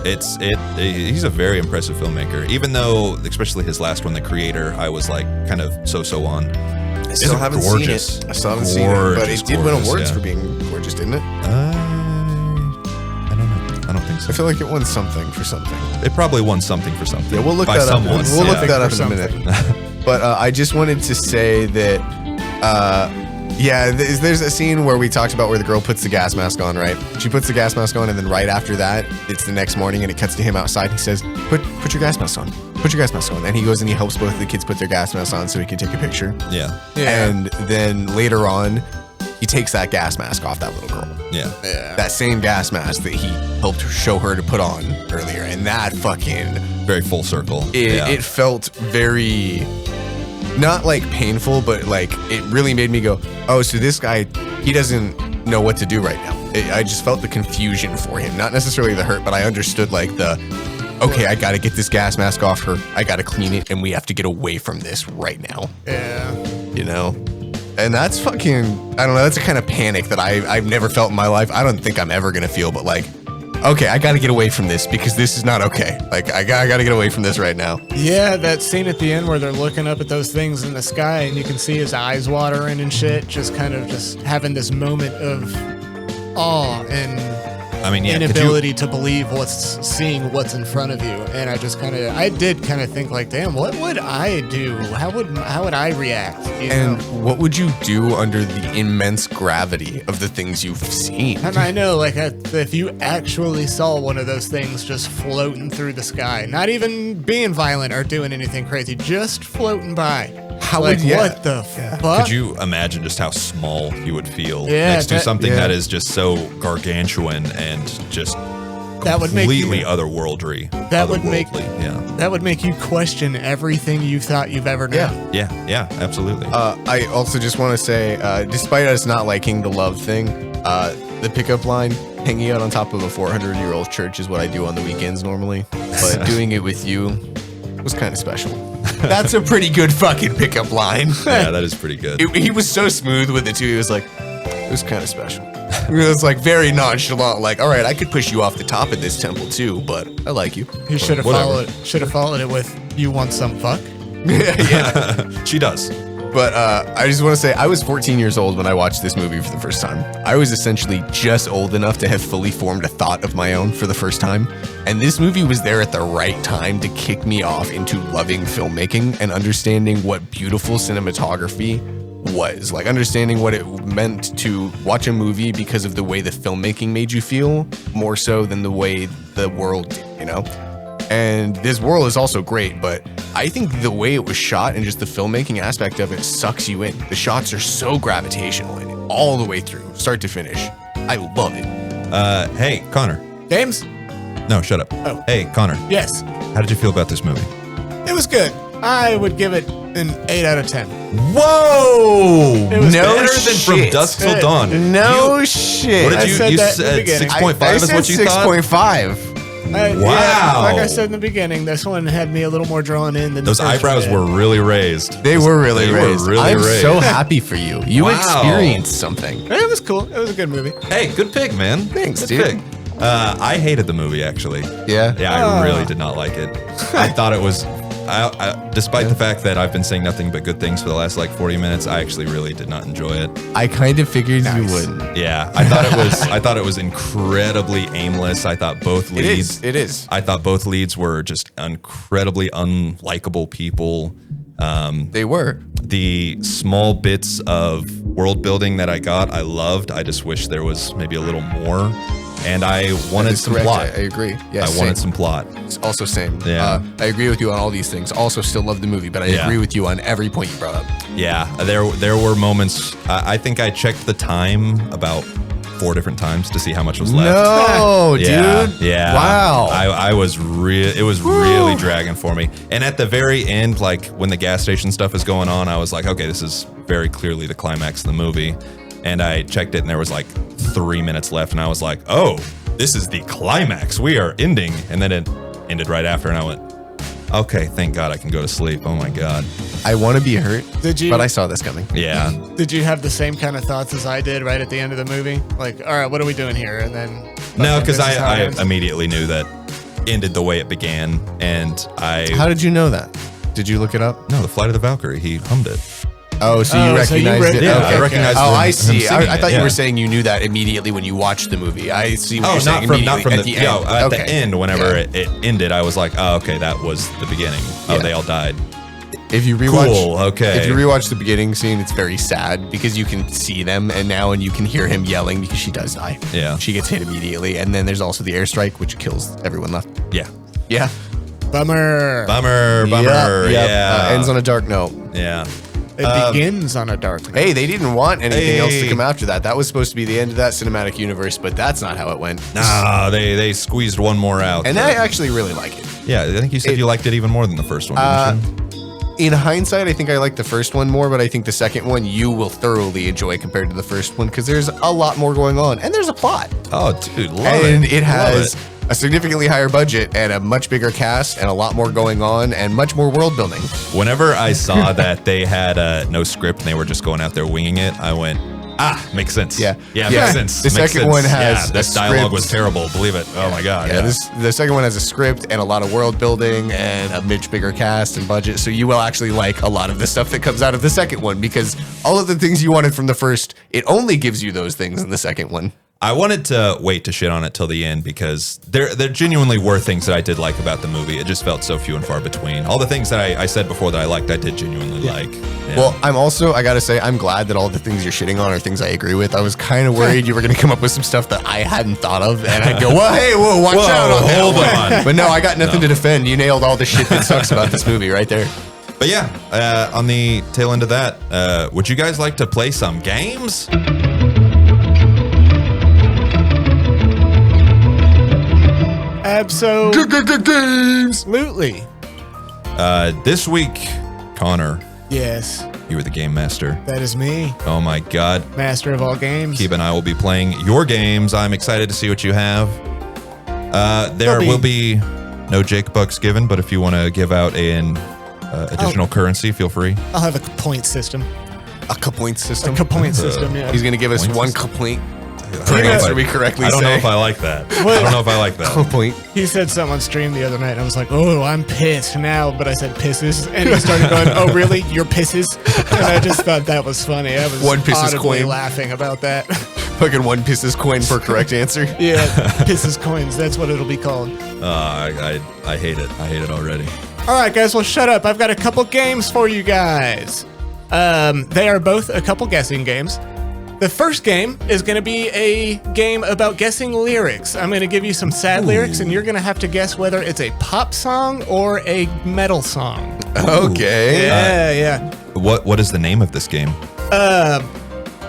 He's a very impressive filmmaker. Even though, especially his last one, The Creator, I was like kind of so on. I still haven't seen it. But it did win awards for being gorgeous, didn't it? I don't know. I don't think so. I feel like it won something for something. It probably won something for something. Yeah, we'll look that up. We'll look that up in a minute. But I just wanted to say that Yeah, there's a scene where we talked about where the girl puts the gas mask on, right? She puts the gas mask on, and then right after that, it's the next morning, and it cuts to him outside. He says, put your gas mask on. Put your gas mask on. And he goes and he helps both of the kids put their gas masks on so he can take a picture. Yeah. And then later on, he takes that gas mask off that little girl. Yeah. That same gas mask that he helped show her to put on earlier. And that fucking... Very full circle. It felt very... Not like painful, but like it really made me go, oh, so this guy, he doesn't know what to do right now. I just felt the confusion for him. Not necessarily the hurt, but I understood like okay, I got to get this gas mask off her. I got to clean it, and we have to get away from this right now. Yeah. You know? And that's fucking, I don't know, that's a kind of panic that I've never felt in my life. I don't think I'm ever going to feel, but like, okay, I got to get away from this because this is not okay. Like, I got to get away from this right now. Yeah, that scene at the end where they're looking up at those things in the sky and you can see his eyes watering and shit, just kind of just having this moment of awe and inability to believe seeing what's in front of you. And I did kind of think like, damn, what would I do? How would I react? What would you do under the immense gravity of the things you've seen? And I know, like, if you actually saw one of those things just floating through the sky, not even being violent or doing anything crazy, just floating by. What the fuck? Could you imagine just how small you would feel next to something that is just so gargantuan and just completely otherworldly? That would make you question everything you thought you've ever known. Yeah, absolutely. I also just want to say, despite us not liking the love thing, the pickup line, hanging out on top of a 400-year-old church is what I do on the weekends normally, but doing it with you was kind of special. That's a pretty good fucking pickup line. Yeah, that is pretty good. He was so smooth with it too. He was like, it was kind of special. It was like very nonchalant. Like, all right, I could push you off the top of this temple too, but I like you. He should have followed it with, "You want some fuck?" Yeah. She does. But I just want to say, I was 14 years old when I watched this movie for the first time. I was essentially just old enough to have fully formed a thought of my own for the first time. And this movie was there at the right time to kick me off into loving filmmaking and understanding what beautiful cinematography was. Like, understanding what it meant to watch a movie because of the way the filmmaking made you feel, more so than the way the world did, you know? And this world is also great, but I think the way it was shot and just the filmmaking aspect of it sucks you in. The shots are so gravitational in it, all the way through, start to finish. I love it. Hey, Connor. James? No, shut up. Oh. Hey, Connor. Yes. How did you feel about this movie? It was good. I would give it an 8 out of 10. Whoa! It was better than From Dusk Till Dawn. No shit. What did you said 6.5 is what you thought? 6.5. Wow. Yeah, like I said in the beginning, this one had me a little more drawn in than those eyebrows were really raised. They were really raised. I'm raised. so happy for you. You experienced something. It was cool. It was a good movie. Hey, good pick, man. Thanks, good dude. Pick. I hated the movie, actually. Yeah? Yeah, I really did not like it. I thought it was... despite the fact that I've been saying nothing but good things for the last 40 minutes, I actually really did not enjoy it. I kind of figured you wouldn't. Yeah, I thought it was incredibly aimless. I thought both leads. It is. I thought both leads were just incredibly unlikable people. They were. The small bits of world building that I got, I loved. I just wish there was maybe a little more. And I wanted some plot. I agree. Yes, I wanted some plot. It's also same. Yeah. I agree with you on all these things. Also, still love the movie, but I agree with you on every point you brought up. Yeah, there were moments. I think I checked the time about 4 different times to see how much was left. No, dude. Yeah. Wow. I was it was really dragging for me. And at the very end, when the gas station stuff is going on, I was like, okay, this is very clearly the climax of the movie. And I checked it, and there was 3 minutes left, and I was like, oh, this is the climax. We are ending. And then it ended right after, and I went, okay, thank God I can go to sleep. Oh my God. I want to be hurt, Did you? but I saw this coming. Yeah. Did you have the same kind of thoughts as I did right at the end of the movie? Like, all right, what are we doing here? And then... No, because I immediately knew that ended the way it began, and How did you know that? Did you look it up? No, the Flight of the Valkyrie. He hummed it. Oh, so you recognized it? Yeah, okay. I recognized it. Oh, I see. I thought you yeah. were saying you knew that immediately when you watched the movie. I see what you're saying not from at the end. At the end, whenever it ended, I was like, oh, okay, that was the beginning. Oh, they all died. If you rewatch, Cool, okay. If you rewatch the beginning scene, it's very sad because you can see them, and you can hear him yelling because she does die. Yeah. She gets hit immediately, and then there's also the airstrike, which kills everyone left. Yeah. Yeah. Bummer. Bummer. Yep. Yeah. Ends on a dark note. Yeah. It begins on a dark note. Hey, they didn't want anything else to Hey. come after that. That was supposed to be the end of that cinematic universe, but that's not how it went. Nah, they squeezed one more out. And I actually really like it. yeah, I think you said you liked it even more than the first one, didn't you? In hindsight, I think I like the first one more, but I think the second one you will thoroughly enjoy compared to the first one because there's a lot more going on and there's a plot. Oh, dude, love And it Love has it. a significantly higher budget and a much bigger cast and a lot more going on and much more world building. Whenever I saw that they had no script and they were just going out there winging it, I went, makes sense. Yeah. Makes sense. The Makes second sense. one has yeah, this a dialogue script. was terrible. Believe it. Oh my god. Yeah, the second one has a script and a lot of world building and a much bigger cast and budget. So you will actually like a lot of the stuff that comes out of the second one because all of the things you wanted from the first, it only gives you those things in the second one. I wanted to wait to shit on it till the end because there genuinely were things that I did like about the movie. It just felt so few and far between. All the things that I said before that I liked, I did genuinely like. Yeah. Well, I gotta say, I'm glad that all the things you're shitting on are things I agree with. I was kind of worried you were gonna come up with some stuff that I hadn't thought of, and I'd go, well, hey, watch out on that hold one. on. But no, I got nothing to defend. You nailed all the shit that sucks about this movie right there. But yeah, on the tail end of that, would you guys like to play some games? Absolutely. This week, Connor, Yes, you were the game master. that is me, Oh my god. master of all games. Kiba and I will be playing your games. I'm excited to see what you have. There There'll will be no Jake bucks given, but if you want to give out an additional currency, feel free. I'll have a point system. A point system. A point system, yeah. He's gonna give us Point one system? point I per don't know if answer I- we correctly I don't know say. if I like that. What? I don't know if I like that. Point. He said something on stream the other night, and I was like, oh, I'm pissed now, but I said pisses, and he started going, oh, really? You're pisses? And I just thought that was funny. I was One pisses audibly coin. laughing about that. Fucking one pisses coin per correct answer. Yeah, pisses coins, that's what it'll be called. I hate it. I hate it already. All right, guys, well, shut up. I've got a couple games for you guys. They are both a couple guessing games. The first game is going to be a game about guessing lyrics. I'm going to give you some sad lyrics, and you're going to have to guess whether it's a pop song or a metal song. Okay. Yeah. What is the name of this game?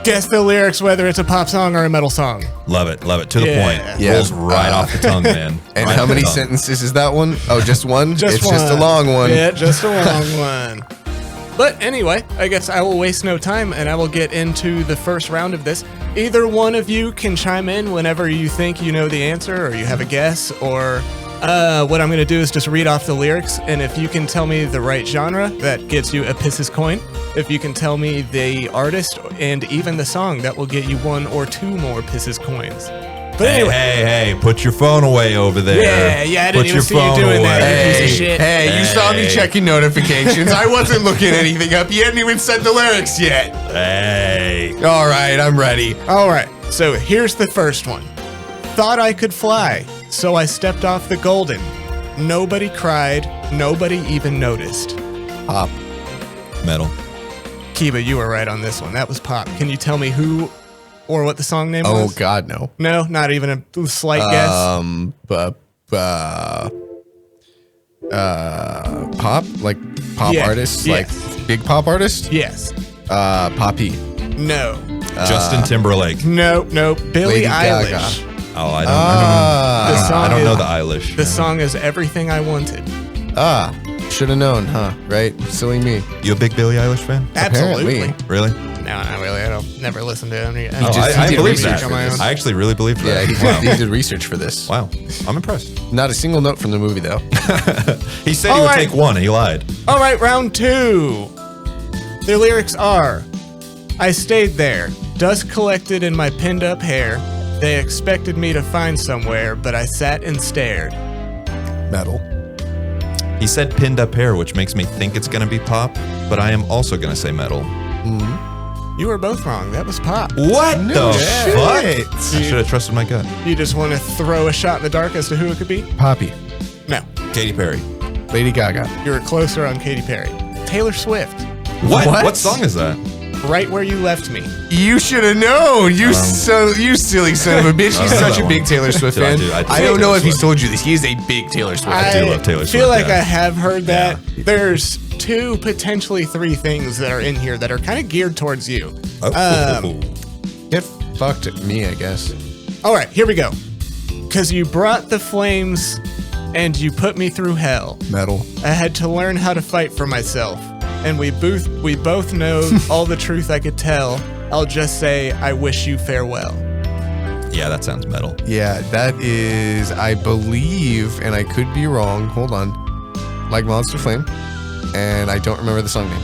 Guess the lyrics whether it's a pop song or a metal song. Love it. Love it. To the Yeah. point. Yeah. Rolls right off the tongue, man. And Right how off the many tongue. sentences is that one? Oh, just one? Just It's one. just a long one. Yeah, just a long one. But anyway, I guess I will waste no time and I will get into the first round of this. Either one of you can chime in whenever you think you know the answer or you have a guess, or what I'm going to do is just read off the lyrics, and if you can tell me the right genre, that gets you a pisses coin. If you can tell me the artist and even the song, that will get you 1 or 2 more pisses coins. But Hey, anyway, hey, put your phone away over there. Yeah, I didn't Put even your see you phone doing that, you away. piece of shit. Hey, you saw me Hey. checking notifications. I wasn't looking anything up. You hadn't even said the lyrics yet. Hey. All right, I'm ready. all right, so here's the first one. Thought I could fly, so I stepped off the golden. Nobody cried, nobody even noticed. Pop. Metal. Kiba, you were right on this one. That was pop. Can you tell me who or what the song name Oh, was? God, no. No, not even a slight guess. Pop? Like pop Yeah, artists? yes. Like big pop artist? Yes. Poppy. No. Justin Timberlake. No. Billie Lady Eilish. Gaga. Oh, I The don't know. song I don't is- know the Eilish. The song is Everything I Wanted. Should have known, huh? Right? Silly me. You a big Billie Eilish fan? Absolutely. Apparently. Really? No, not really. I don't never listen to him. Oh, just- I he did believe research that. on my own. I actually really believe Yeah, that. he did research for this. Wow. I'm impressed. Not a single note from the movie, though. He said All he would right. take one. He lied. All right, round 2. Their lyrics are, I stayed there, dust collected in my pinned up hair. They expected me to find somewhere, but I sat and stared. Metal. He said pinned up hair, which makes me think it's going to be pop, but I am also going to say metal. You were both wrong. That was pop. What the shit. fuck? I should have trusted my gut. You just want to throw a shot in the dark as to who it could be? Poppy. No. Katy Perry. Lady Gaga. You were closer on Katy Perry. Taylor Swift. What? What? What song is that? Right Where You Left Me. You should have known. You silly son of a bitch. He's I know such that a big one. Taylor Swift Dude, I fan. do- I do I love don't know Taylor if he's Swift. told you this. He is a big Taylor Swift fan. do love Taylor feel Swift, like yeah. I have heard that. There's 2, potentially 3 things that are in here that are kind of geared towards you. Oh. Get fucked at me, I guess. All right, here we go. Because you brought the flames and you put me through hell. Metal. I had to learn how to fight for myself. And we both know all the truth I could tell. I'll just say, I wish you farewell. Yeah, that sounds metal. Yeah, that is, I believe, and I could be wrong. Hold on. Like Monster Flame. And I don't remember the song name.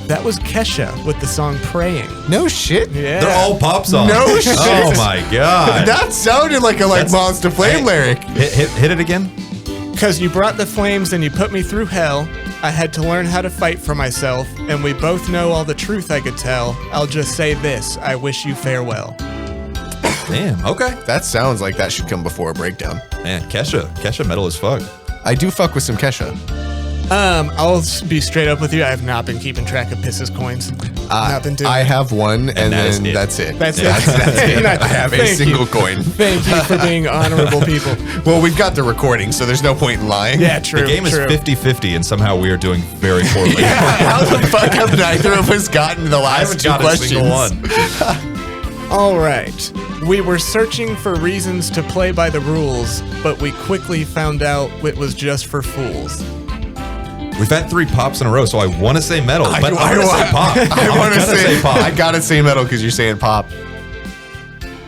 That was Kesha with the song Praying. No shit. Yeah. They're all pop songs. No shit. Oh my god. That sounded like a That's- Monster Flame Hey, lyric. Hit it again. Because you brought the flames and you put me through hell. I had to learn how to fight for myself. And we both know all the truth I could tell. I'll just say this, I wish you farewell. Damn. Okay. That sounds like that should come before a breakdown. Man, Kesha metal as fuck. I do fuck with some Kesha. I'll be straight up with you. I have not been keeping track of Pisses coins. Not been doing I it. have one, and that is then it. that's it. That's Yeah. it. That's it. Nice. I have a Thank single you. coin. Thank you for being honorable people. Well, we've got the recording, so there's no point in lying. Yeah, true. The game is true. 50-50, and somehow we are doing very poorly. How the fuck have neither of us gotten the last two Got a questions? single one. All right. We were searching for reasons to play by the rules, but we quickly found out it was just for fools. We've had 3 pops in a row, so I want to say metal, but I want to say pop. I want to gotta say pop. I gotta say metal because you're saying pop.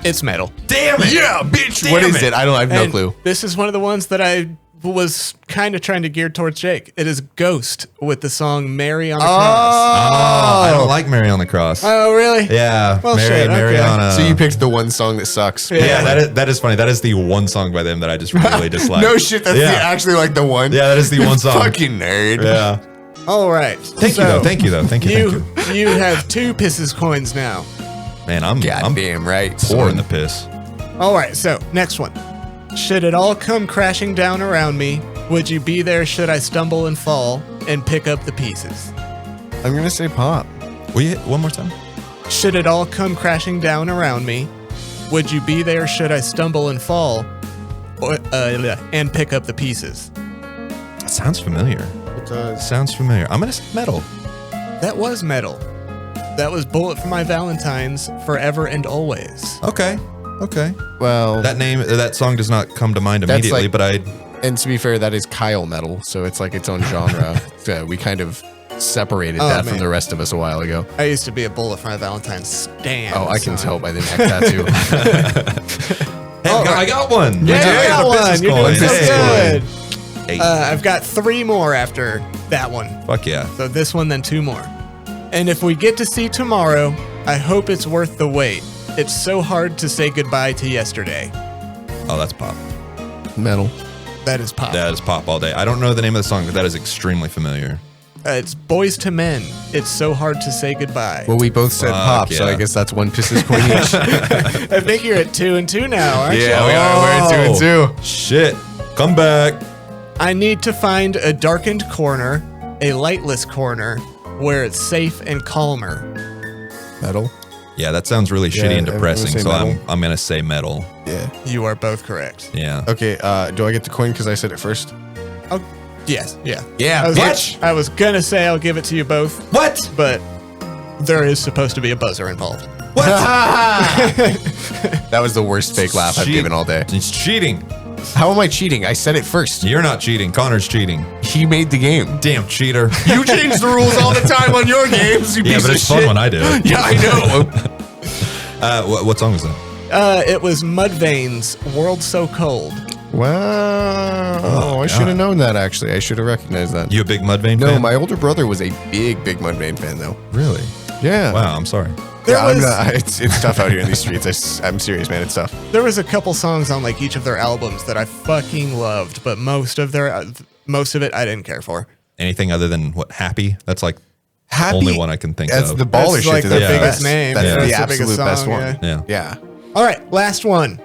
It's metal. Damn it! Yeah, bitch. Damn What is it. it? I have no And clue. This is one of the ones that I was kind of trying to gear towards Jake. It is Ghost with the song Mary on the Cross. Oh, I don't like Mary on the Cross. Oh, really? Yeah, Well, Mary, shit, okay. Mariana. So you picked the one song that sucks. Yeah, that is funny. That is the one song by them that I just really dislike. No shit. That's actually like the one. Yeah, that is the one song. Fucking nerd. Yeah. All right. Thank you though. Thank you though. Thank you. You have 2 Pisses coins now. Man, I'm Goddamn right. poor in son. the piss. All right, so next one. Should it all come crashing down around me, would you be there should I stumble and fall and pick up the pieces? I'm gonna say pop. Will you hit one more time? Should it all come crashing down around me, would you be there should I stumble and fall and pick up the pieces? That sounds familiar. It does. Sounds familiar. I'm gonna say metal. That was metal. That was Bullet for My Valentine's, Forever and Always. Okay. Okay. Well, That song does not come to mind That's immediately, like- but I. and to be fair, that is Kyle metal, so it's like its own genre. So we kind of separated that from man. the rest of us a while ago. I used to be a Bullet for My Valentine's stan. Oh, I can son. tell by the neck tattoo. Hey, I got one. Yeah, I you got the one. business You're doing coin. so Hey. good. Hey. I've got 3 more after that one. Fuck yeah. So this one, then 2 more. And if we get to see tomorrow, I hope it's worth the wait. It's so hard to say goodbye to yesterday. Oh, that's pop. Metal. That is pop. That is pop all day. I don't know the name of the song, but that is extremely familiar. It's Boys to Men. It's so hard to say goodbye. Well, we both said Fuck, pop, so yeah. I guess that's 1 pisses coin each. I think you're at 2 and 2 now, aren't you? Yeah, we are. We're at 2 and 2. Shit. Come back. I need to find a darkened corner, a lightless corner, where it's safe and calmer. Metal. Yeah, that sounds really shitty and I'm gonna depressing, say so metal. I'm gonna say metal. Yeah. You are both correct. Yeah. Okay, do I get the coin because I said it first? Oh, yes, yeah. Yeah, I was gonna say I'll give it to you both, What? but there is supposed to be a buzzer involved. What? That was the worst fake laugh I've Cheat. given all day. It's cheating. How am I cheating? I said it first. You're not cheating. Connor's cheating. He made the game. Damn cheater. You change the rules all the time on your games, you Yeah, piece but of it's shit. fun when I do it. Yeah, I know. What song was that? It was Mudvayne's World So Cold. Wow. I should have known that, actually. I should have recognized that. You a big Mudvayne No, fan? my older brother was a big Mudvayne fan, though. Really? Yeah. Wow, I'm sorry. Yeah, There was- it's tough out here in these streets. I'm serious, man. It's tough. There was a couple songs on like each of their albums that I fucking loved, but most of it I didn't care for. Anything other than what? Happy? That's like Happy, only one I can think that's of. the baller That's shit. like to the the biggest best. name. That's Yeah. the That's the absolute biggest best song, one. Yeah. Yeah. All right, last one.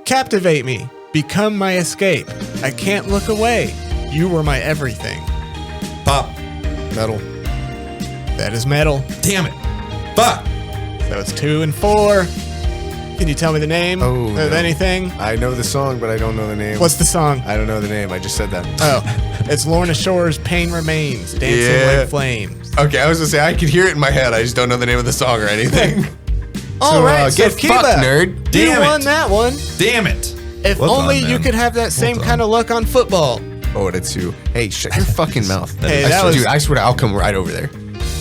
Captivate me. Become my escape. I can't look away. You were my everything. Pop. Metal. That is metal. Damn it. Fuck. So it's 2 and 4. Can you tell me the name of anything? I know the song, but I don't know the name. What's the song? I don't know the name. I just said that. Oh, it's Lorna Shore's Pain Remains, Dancing Like Flames. Okay, I was gonna say I could hear it in my head. I just don't know the name of the song or anything. All right, so get fucked, Kiba, nerd. you Damn won it. that one. Damn it. If Well only done, you man. could have that same done. kind of luck on football. Oh, that's who. Hey, shut your fucking mouth. Hey, I that swear, was- dude, I swear I'll come right over there.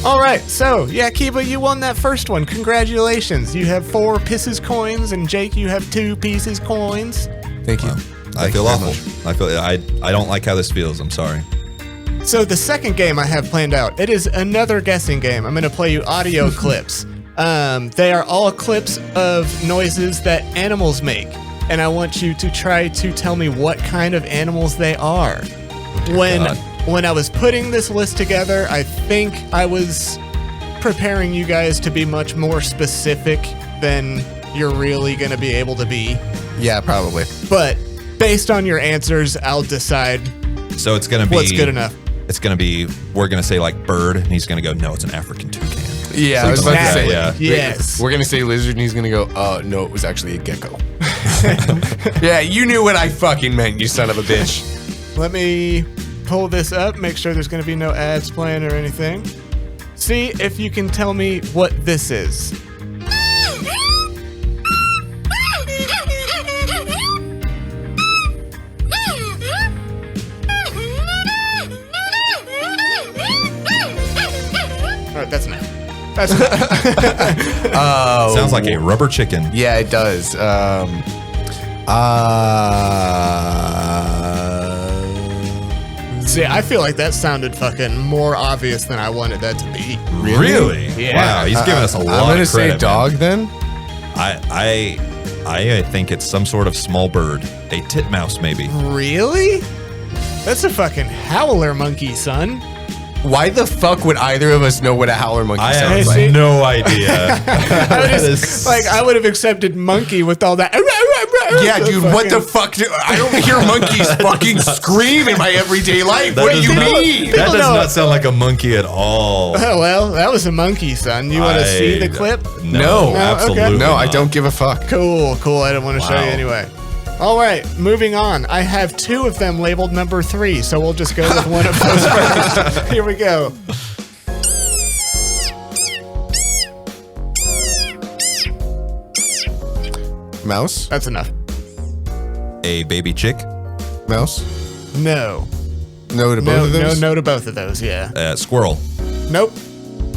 All right, so yeah, Kiba, you won that first one. Congratulations. You have 4 pisses coins, and Jake, you have 2 pieces coins. Thank you. I feel awful. I don't like how this feels. I'm sorry. So the second game I have planned out, it is another guessing game. I'm going to play you audio clips. They are all clips of noises that animals make, and I want you to try to tell me what kind of animals they are. When I was putting this list together, I think I was preparing you guys to be much more specific than you're really going to be able to be. Yeah, probably. But based on your answers, I'll decide So it's gonna be what's good enough. It's gonna be. We're gonna say like bird, and he's gonna go. No, it's an African toucan. Yeah, I was about to say. Exactly. Yes. We're gonna say lizard, and he's gonna go. No, it was actually a gecko. Yeah, you knew what I fucking meant, you son of a bitch. Let me pull this up, make sure there's going to be no ads playing or anything. See if you can tell me what this is. All right, that's enough. That's enough. Sounds like a rubber chicken. Yeah, it does. See, I feel like that sounded fucking more obvious than I wanted that to be. Really? Yeah. Wow, he's giving us a lot. I'm gonna of say credit, dog man. then. I think it's some sort of small bird, a titmouse maybe. Really? That's a fucking howler monkey, son. Why the fuck would either of us know what a howler monkey I sounds have like? no idea. I would have accepted monkey with all that. Yeah, dude, what the fuck? I don't hear monkeys fucking scream in my everyday life. What do you mean? That does know. not sound like a monkey at all. Oh, well, that was a monkey, son. You want to see the clip? No, No, absolutely. okay. No, I not. don't give a fuck. Cool. I didn't want to show you Wow. anyway. All right, moving on. I have 2 of them labeled number 3, so we'll just go with one of those first. Here we go. Mouse? That's enough. A baby chick, Mouse? No. No to both of those? No to both of those, yeah. squirrel, Nope.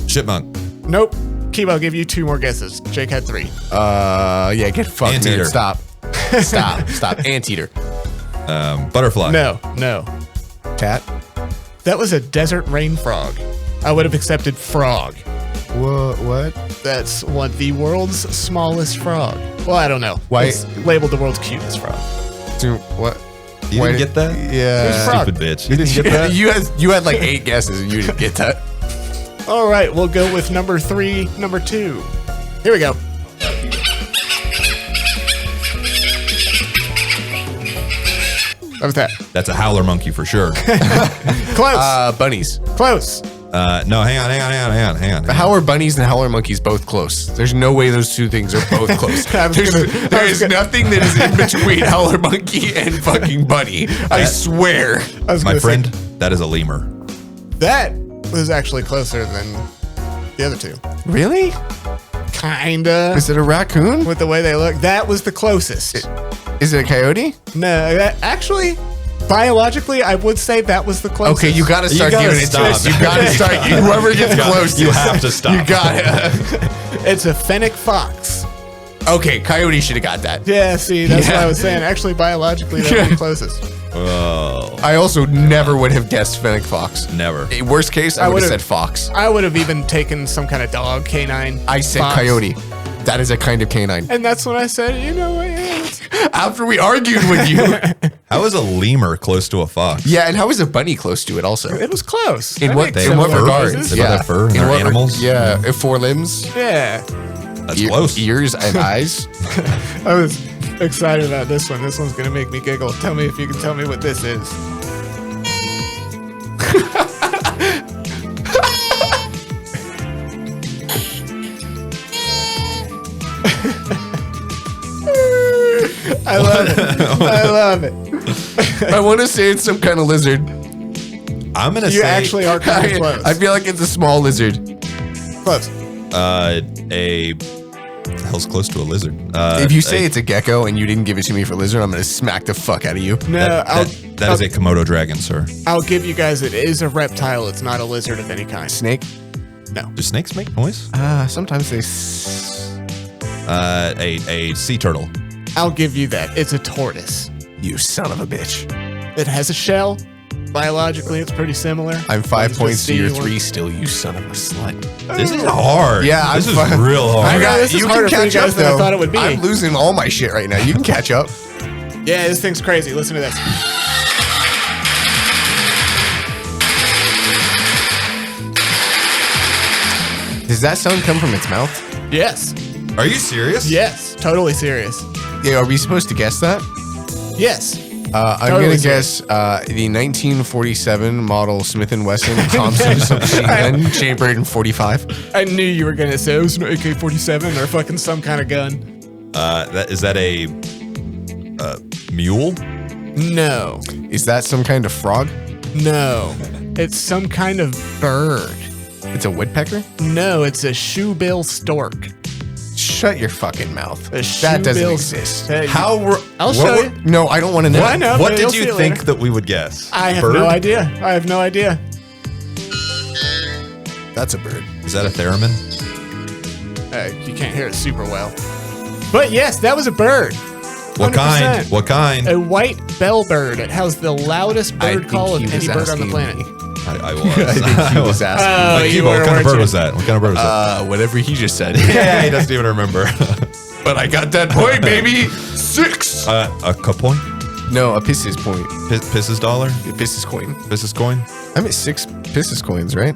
chipmunk, Nope. Keep, I'll give you 2 more guesses. Jake had 3. Yeah, get fucked, Anteater. nerd. Stop. Stop. Anteater. butterfly. No. Cat? That was a desert rain frog. I would have accepted frog. What? That's the world's smallest frog. Well, I don't know. Why- It's labeled the world's cutest frog. Dude, what? You Why didn't get that? Yeah. frog. Stupid bitch. You didn't get that? You had like 8 guesses and you didn't get that. All right, we'll go with number 3, number 2. Here we go. What was that? That's a howler monkey for sure. Close. Bunnies. Close. No, hang on. How are bunnies and howler monkeys both close? There's no way those 2 things are both close. There is nothing that is in between howler monkey and fucking bunny. I swear. I was My gonna say, friend, that is a lemur. that was actually closer than the other 2. Really? Kinda. Is it a raccoon? With the way they look. That was the closest. Is it a coyote? No, actually, biologically, I would say that was the closest. Okay, you gotta start gotta giving it to stop. us. You gotta start. Whoever gets close, You have to stop. You gotta. It's a fennec fox. Okay, coyote should have got that. Yeah, see, that's what Yeah. I was saying. Actually, biologically, that was the closest. Oh, I also never would have guessed fennec fox. never. Worst case, I would have would've- said fox. I would have even taken some kind of dog, canine. I said fox. coyote. That is a kind of canine. And that's when I said, you know what? Yeah, After we argued with you. How is a lemur close to a fox? Yeah, and how is a bunny close to it also? it was close. In I what, make in what similar regard? noises. They both have fur and In they're what animals? Yeah, 4 limbs, Yeah. That's close. ears and eyes. I was excited about this one. This one's going to make me giggle. Tell me if you can tell me what this is. I love it. I love it. I want to say it's some kind of lizard. I'm gonna You say actually are kind of close. I feel like it's a small lizard. Close. the hell's close to a lizard. If you say it's a gecko and you didn't give it to me for lizard, I'm gonna smack the fuck out of you. No, that is a Komodo dragon, sir. I'll give you guys it is a reptile. It's not a lizard of any kind. Snake? No. Do snakes make noise? Sometimes they. A sea turtle. I'll give you that. It's a tortoise. You son of a bitch. It has a shell. Biologically, it's pretty similar. I'm 5 It's points to your just 3 still, you son of a slut. This is hard. Yeah, this I'm is real hard. I got- this is harder for you guys than I thought it would be. I'm losing all my shit right now. You can catch up. Yeah, this thing's crazy. Listen to this. Does that sound come from its mouth? Yes. Are you serious? Yes. Totally serious. Yeah, are we supposed to guess that? Yes. I'm Totally gonna serious. guess the 1947 model Smith & Wesson Thompson submachine gun chambered in .45. I knew you were going to say it was an AK-47 or fucking some kind of gun. Is that a mule? No. Is that some kind of frog? No. It's some kind of bird. It's a woodpecker? No, it's a shoebill stork. Shut your fucking mouth. A That doesn't shoebill- exist. Hey, How were? I'll what show were- you. No, I don't want to know. Well, I know. What but you'll did see you it think later. that we would guess? I have Bird? no idea. I have no idea. That's a bird. Is that a theremin? You can't hear it super well. But yes, that was a bird. What 100%. kind? What kind? A white bellbird. It has the loudest I bird think call of he any was bird on the asking planet. me. I was. I think he was asking. Oh, Like, you Kiba, were, what kind of weren't bird you? was that? What kind of bird was that? Whatever he just said. Yeah, he doesn't even remember. But I got that point, baby. 6. A kapoin? No, a pisses point. Pisses dollar? A pisses coin. Pisses coin? I'm at 6 pisses coins, right?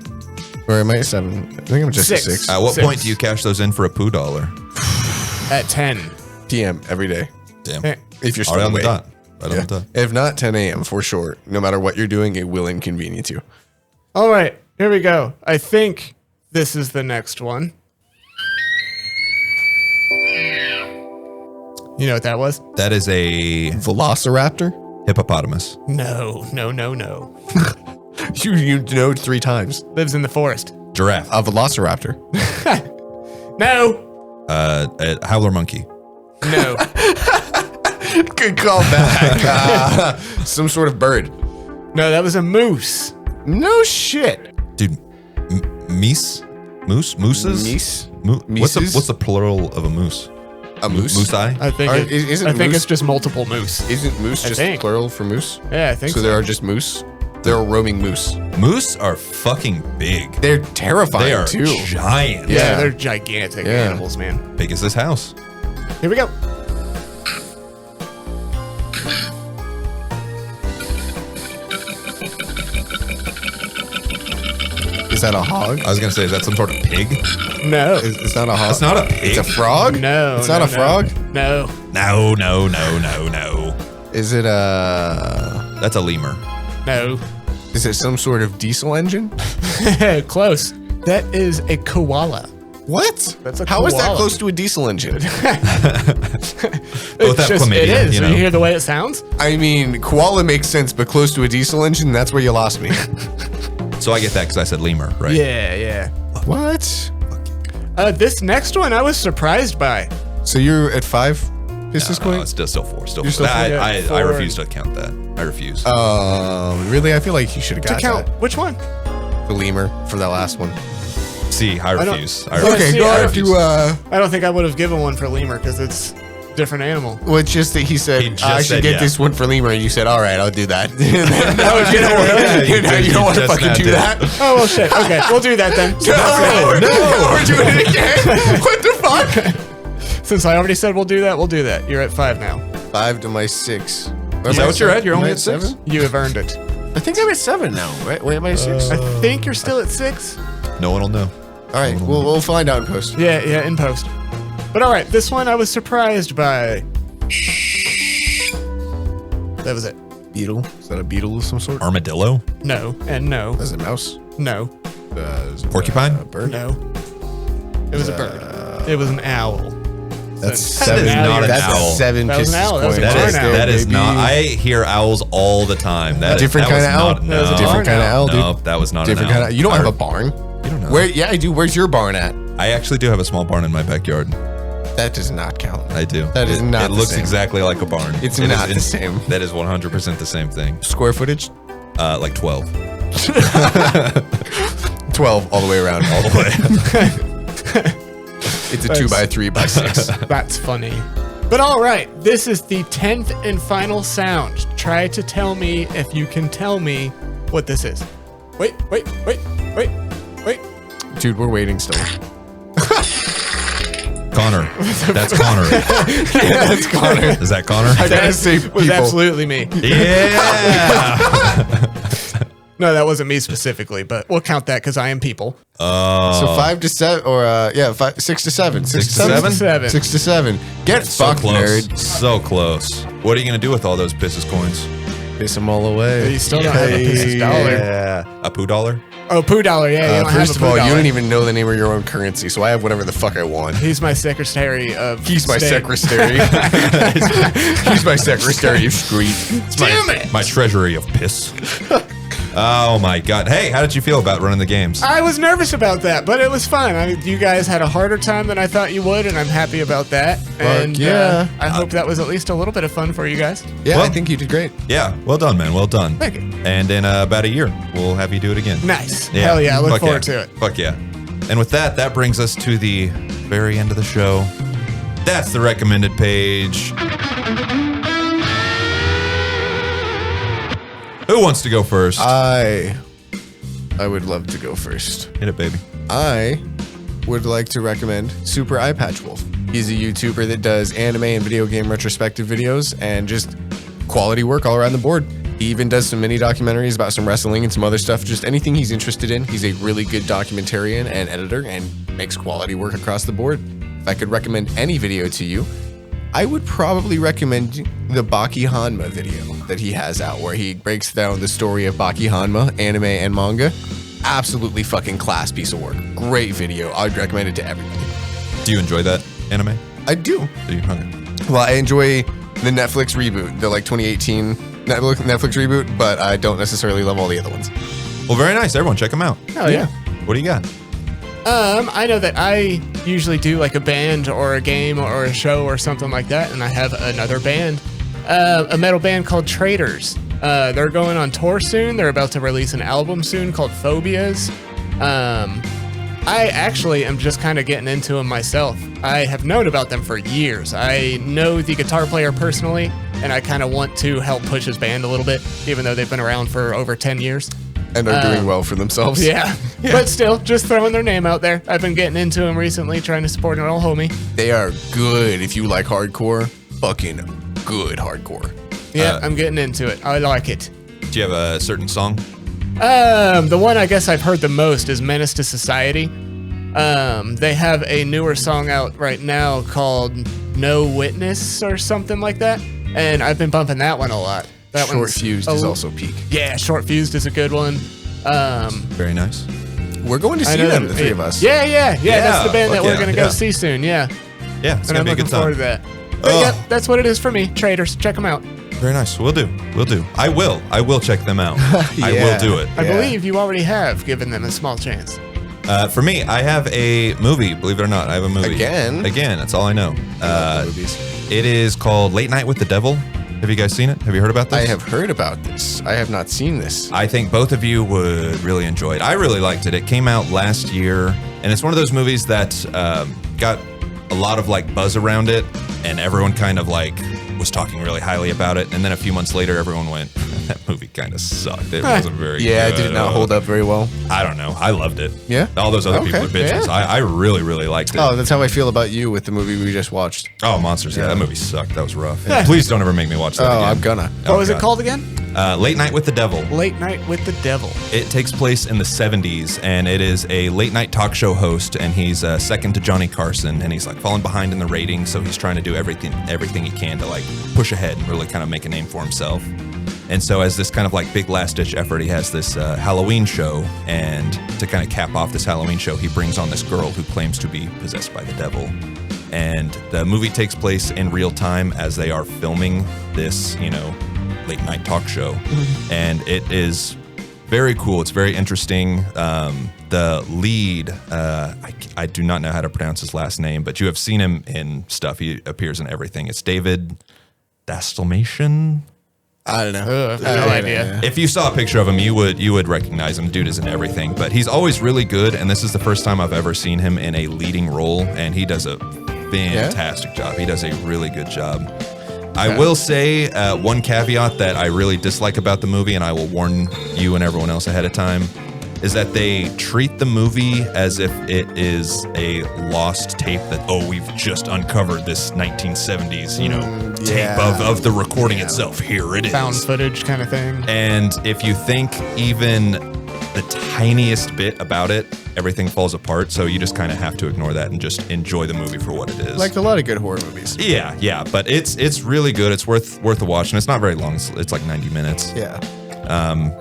Or am I at 7? I think I'm just Six. at 6. At what 6. point do you cash those in for a poo dollar? At 10. PM every day. Damn. Eh. If you're still Right on the awake. dot. Right on the dot. If not, 10 a.m. for sure. No matter what you're doing, it will inconvenience you. All right, here we go. I think this is the next one. You know what that was? That is a Velociraptor? hippopotamus. No. You know 3 times. Lives in the forest. Giraffe. A velociraptor. No. A howler monkey. No. Good call back. Some sort of bird. No, that was a moose. No shit. Dude, meese? Moose? Mooses? Meese? What's Mises? the plural of a moose? A moose? Moose eye? I think, Isn't moose- it's just multiple moose. Isn't moose I just think. plural for moose? Yeah, I think So there are just moose? There are roaming moose. Moose are fucking big. They're terrifying They are too. giant. Yeah, Yeah. they're gigantic Yeah. animals, man. Big as this house. Here we go. Is that a hog? I was gonna say, is that some sort of pig? No. It's not a hog. That's not a pig. It's a frog? No. It's no, not a no. frog? No. No. Is it a... That's a lemur. No. Is it some sort of diesel engine? Close. That is a koala. What? That's a How is that koala. close to a diesel engine? Both have It chlamydia, is. you know? You hear the way it sounds? I mean, koala makes sense, but close to a diesel engine, that's where you lost me. So I get that because I said lemur, right? Yeah. What? This next one I was surprised by. So you're at 5 pistis No, coins? it's still 4. Still You're 4. still four? Yeah, I 4. refuse to count that. I refuse. Really? I feel like you should have To got count that. which one? The lemur for that last one. See, I don't- refuse. I Okay, refuse. Okay, see, go I ahead refuse. to, I don't think I would have given one for lemur because it's a different animal. well, it's just that he said, He just I should said get yeah. this one for lemur, and you said, all right, I'll do that. Oh, you know what? You don't want to just fucking now do did. that? Oh, well, shit. Okay, we'll do that then. No, we're doing it again. What the fuck? Since I already said we'll do that, we'll do that. You're at 5 now. 5 to my 6. Is that what you're at? You're only at 6? You have earned it. I think I'm at 7 now. Wait, am I at 6? I think you're still at 6. No one will know. All right, we'll find out in post. Yeah, in post. But all right, this one I was surprised by. That was it. Beetle? Is that a beetle of some sort? Armadillo? No, and no, Is it a mouse? no, Is it Porcupine? a bird? no. It was a bird. It was an owl. That's seven. seven. not an That's owl. 7 That was an pisses owl. That was a points. barn Let's owl. go, That is baby. not. I hear owls all the time. That is Different that was kind of owl. not- That was a no. Different kind of owl, dude. No, that was not Different an owl. kind of. You don't have a barn. You don't know. Where? Yeah, I do. Where's your barn at? I actually do have a small barn in my backyard. That does not count. I do. That is not It the looks same. exactly like a barn. It's It not is- the same. That is 100% the same thing. Square footage? Like 12. 12 all the way around. All the way. It's a 2x3x6. That's funny. But all right, this is the 10th and final sound. Try to tell me if you can tell me what this is. Wait. Dude, we're waiting still. Connor. That's Connor. Yeah, that's Connor. Is that Connor? I gotta say, That was people. absolutely me. Yeah. No, that wasn't me specifically, but we'll count that because I am people. So 5 to 7, or 6 to 7. 6 to 7? 7. 6 to 7. Get So fucked, close. nerd. So close. What are you going to do with all those pisses coins? Piss them all away. You still don't have a pisses dollar. Yeah. A poo dollar? Oh, poo dollar. Yeah, you don't have First a of poo all, dollar. you don't even know the name of your own currency, so I have whatever the fuck I want. He's my secretary of He's my state. secretary. He's my secretary of street. Damn it! My treasury of piss. Oh my god. Hey, how did you feel about running the games? I was nervous about that, but it was fun. You guys had a harder time than I thought you would, and I'm happy about that. And yeah. I hope that was at least a little bit of fun for you guys. Yeah, Well- I think you did great. Yeah, well done, man. Well done. Thank you. And in about a year, we'll have you do it again. Nice. Hell yeah, I look Fuck forward yeah. to it. Fuck yeah. And with that, that brings us to the very end of the show. That's the recommended page. Who wants to go first? I would love to go first. Hit it, baby. I would like to recommend Super Eye Patch Wolf. He's a YouTuber that does anime and video game retrospective videos and just quality work all around the board. He even does some mini documentaries about some wrestling and some other stuff, just anything he's interested in. He's a really good documentarian and editor and makes quality work across the board. If I could recommend any video to you, I would probably recommend the Baki Hanma video that he has out, where he breaks down the story of Baki Hanma, anime and manga. Absolutely fucking class piece of work. Great video. I'd recommend it to everybody. Do you enjoy that anime? I do. Do you? Okay. Well, I enjoy the Netflix reboot, the 2018 Netflix reboot, but I don't necessarily love all the other ones. Well, very nice. Everyone, check them out. Hell yeah. What do you got? I know that I usually do like a band or a game or a show or something like that, and I have another band, a metal band called Traitors. They're going on tour soon. They're about to release an album soon called Phobias. I actually am just kind of getting into them myself. I have known about them for years. I know the guitar player personally, and I kind of want to help push his band a little bit, even though they've been around for over 10 years. And they're doing well for themselves. Yeah. But still, just throwing their name out there. I've been getting into them recently, trying to support an old homie. They are good if you like hardcore. Fucking good hardcore. Yeah, I'm getting into it. I like it. Do you have a certain song? The one I guess I've heard the most is Menace to Society. They have a newer song out right now called No Witness or something like that. And I've been bumping that one a lot. That Short one's Fused is also peak. Yeah, Short Fused is a good one. Very nice. We're going to see them, the three of us. Yeah. That's the band that fuck we're yeah, going to go yeah. see soon. Yeah. Yeah, it's And gonna I'm be a looking good forward time. to that. But Ugh. yeah, that's what it is for me. Traders, check them out. Very nice. We'll do. I will check them out. I will do it. I Yeah. believe you already have given them a small chance. For me, I have a movie. Believe it or not, I have a movie. Again? That's all I know. Movies. It is called Late Night with the Devil. Have you guys seen it? Have you heard about this? I have heard about this. I have not seen this. I think both of you would really enjoy it. I really liked it. It came out last year, and it's one of those movies that got a lot of like buzz around it, and everyone kind of like was talking really highly about it. And then a few months later, everyone went, "That movie kind of sucked. It wasn't very Yeah, good." did it not hold up very well? I don't know. I loved it. Yeah? All those other Okay, people are bitches. yeah. I really, really liked it. Oh, that's how I feel about you with the movie we just watched. Oh, Monsters. Yeah, that movie sucked. That was rough. Please don't ever make me watch that Oh, again. I'm gonna. What was God. it called again? Late Night with the Devil. Late Night with the Devil. It takes place in the 70s, and it is a late night talk show host, and he's second to Johnny Carson, and he's like falling behind in the ratings, so he's trying to do everything he can to like push ahead and really kind of make a name for himself. And so as this kind of like big last-ditch effort, he has this Halloween show, and to kind of cap off this Halloween show, he brings on this girl who claims to be possessed by the devil. And the movie takes place in real time as they are filming this, late night talk show. And it is very cool. It's very interesting. The lead, I do not know how to pronounce his last name, but you have seen him in stuff. He appears in everything. It's David Dastalmatian. I don't know. No idea. If you saw a picture of him, you would recognize him. Dude is in everything, but he's always really good. And this is the first time I've ever seen him in a leading role, and he does a fantastic job. He does a really good job. I will say one caveat that I really dislike about the movie, and I will warn you and everyone else ahead of time, is that they treat the movie as if it is a lost tape that, we've just uncovered this 1970s, tape of the recording itself. Here it is. Found footage kind of thing. And if you think even the tiniest bit about it, everything falls apart. So you just kind of have to ignore that and just enjoy the movie for what it is. Like a lot of good horror movies. Yeah. But it's really good. It's worth a watch. And it's not very long. It's like 90 minutes. Yeah.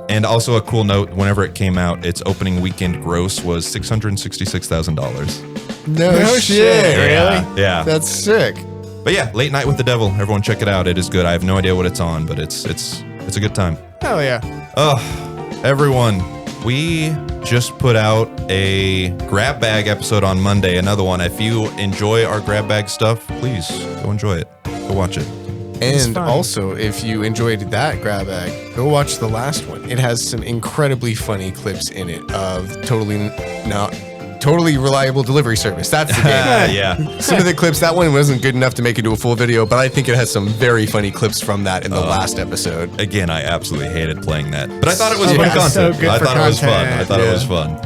And also a cool note, whenever it came out, its opening weekend gross was $666,000. No shit. Really? Yeah. That's sick. But yeah, Late Night with the Devil. Everyone check it out. It is good. I have no idea what it's on, but it's a good time. Hell yeah. Everyone, we just put out a grab bag episode on Monday. Another one. If you enjoy our grab bag stuff, please go enjoy it. Go watch it. And also, if you enjoyed that grab bag, go watch the last one. It has some incredibly funny clips in it of totally reliable delivery service. That's the game. Yeah. Some of the clips, that one wasn't good enough to make it to a full video, but I think it has some very funny clips from that in the last episode. Again, I absolutely hated playing that, but I thought it was fun content. So good I for thought it was fun. content. I thought it was fun.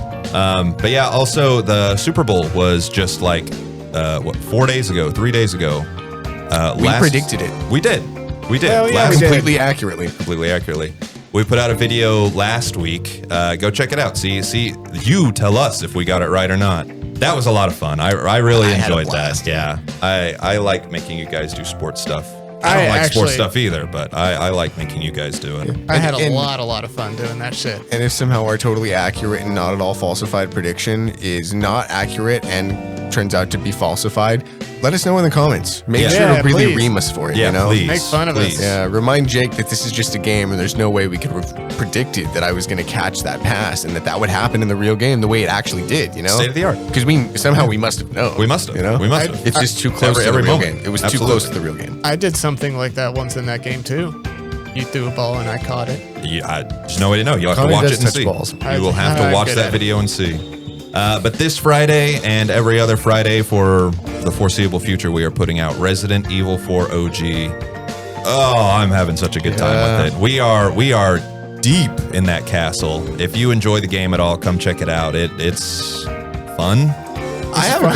But yeah, also the Super Bowl was just like 3 days ago. We predicted it. We did. Hell yeah, we did. Completely accurately. Completely accurately. We put out a video last week. Go check it out. See, you tell us if we got it right or not. That was a lot of fun. I really enjoyed that. Yeah. I like making you guys do sports stuff. I don't like sports stuff either, but I like making you guys do it. I had a lot of fun doing that shit. And if somehow our totally accurate and not at all falsified prediction is not accurate and turns out to be falsified, let us know in the comments. Make sure to really ream us for it. Please. Make fun of us. Yeah, remind Jake that this is just a game and there's no way we could have predicted that I was going to catch that pass and that would happen in the real game the way it actually did, State of the art. Because we must have known. We must have. It's just too close to the real game. It was too close to the real game. I did something like that once in that game too. You threw a ball and I caught it. There's no way to know. You'll have to watch it and see. Balls. You will have to watch that video and see. But this Friday and every other Friday for the foreseeable future, we are putting out Resident Evil 4 OG. Oh, I'm having such a good time with it. We are deep in that castle. If you enjoy the game at all, come check it out. It's fun. I have a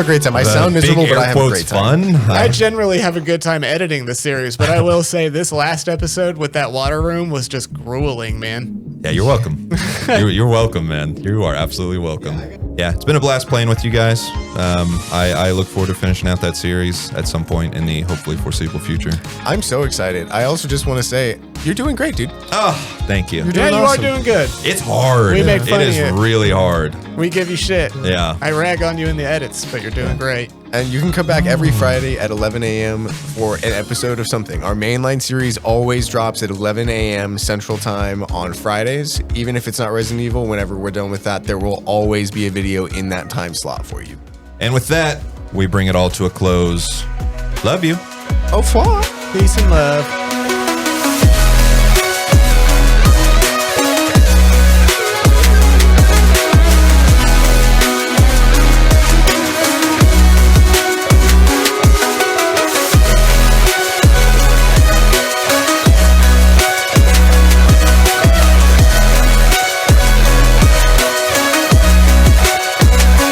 great time. I sound miserable, but I have a great time. Fun. I generally have a good time editing the series, but I will say this last episode with that water room was just grueling, man. Yeah, you're welcome. You're welcome, man. You are absolutely welcome. Yeah, it's been a blast playing with you guys. I look forward to finishing out that series at some point in the hopefully foreseeable future. I'm so excited. I also just want to say, you're doing great, dude. Oh, thank you. Yeah, you are doing good. It's hard. We make fun It of you. is really hard. We give you shit. Yeah. I rag on you in the edits, but you're doing great. And you can come back every Friday at 11 a.m. for an episode of something. Our mainline series always drops at 11 a.m. Central Time on Fridays. Even if it's not Resident Evil, whenever we're done with that, there will always be a video in that time slot for you. And with that, we bring it all to a close. Love you. Au revoir. Peace and love.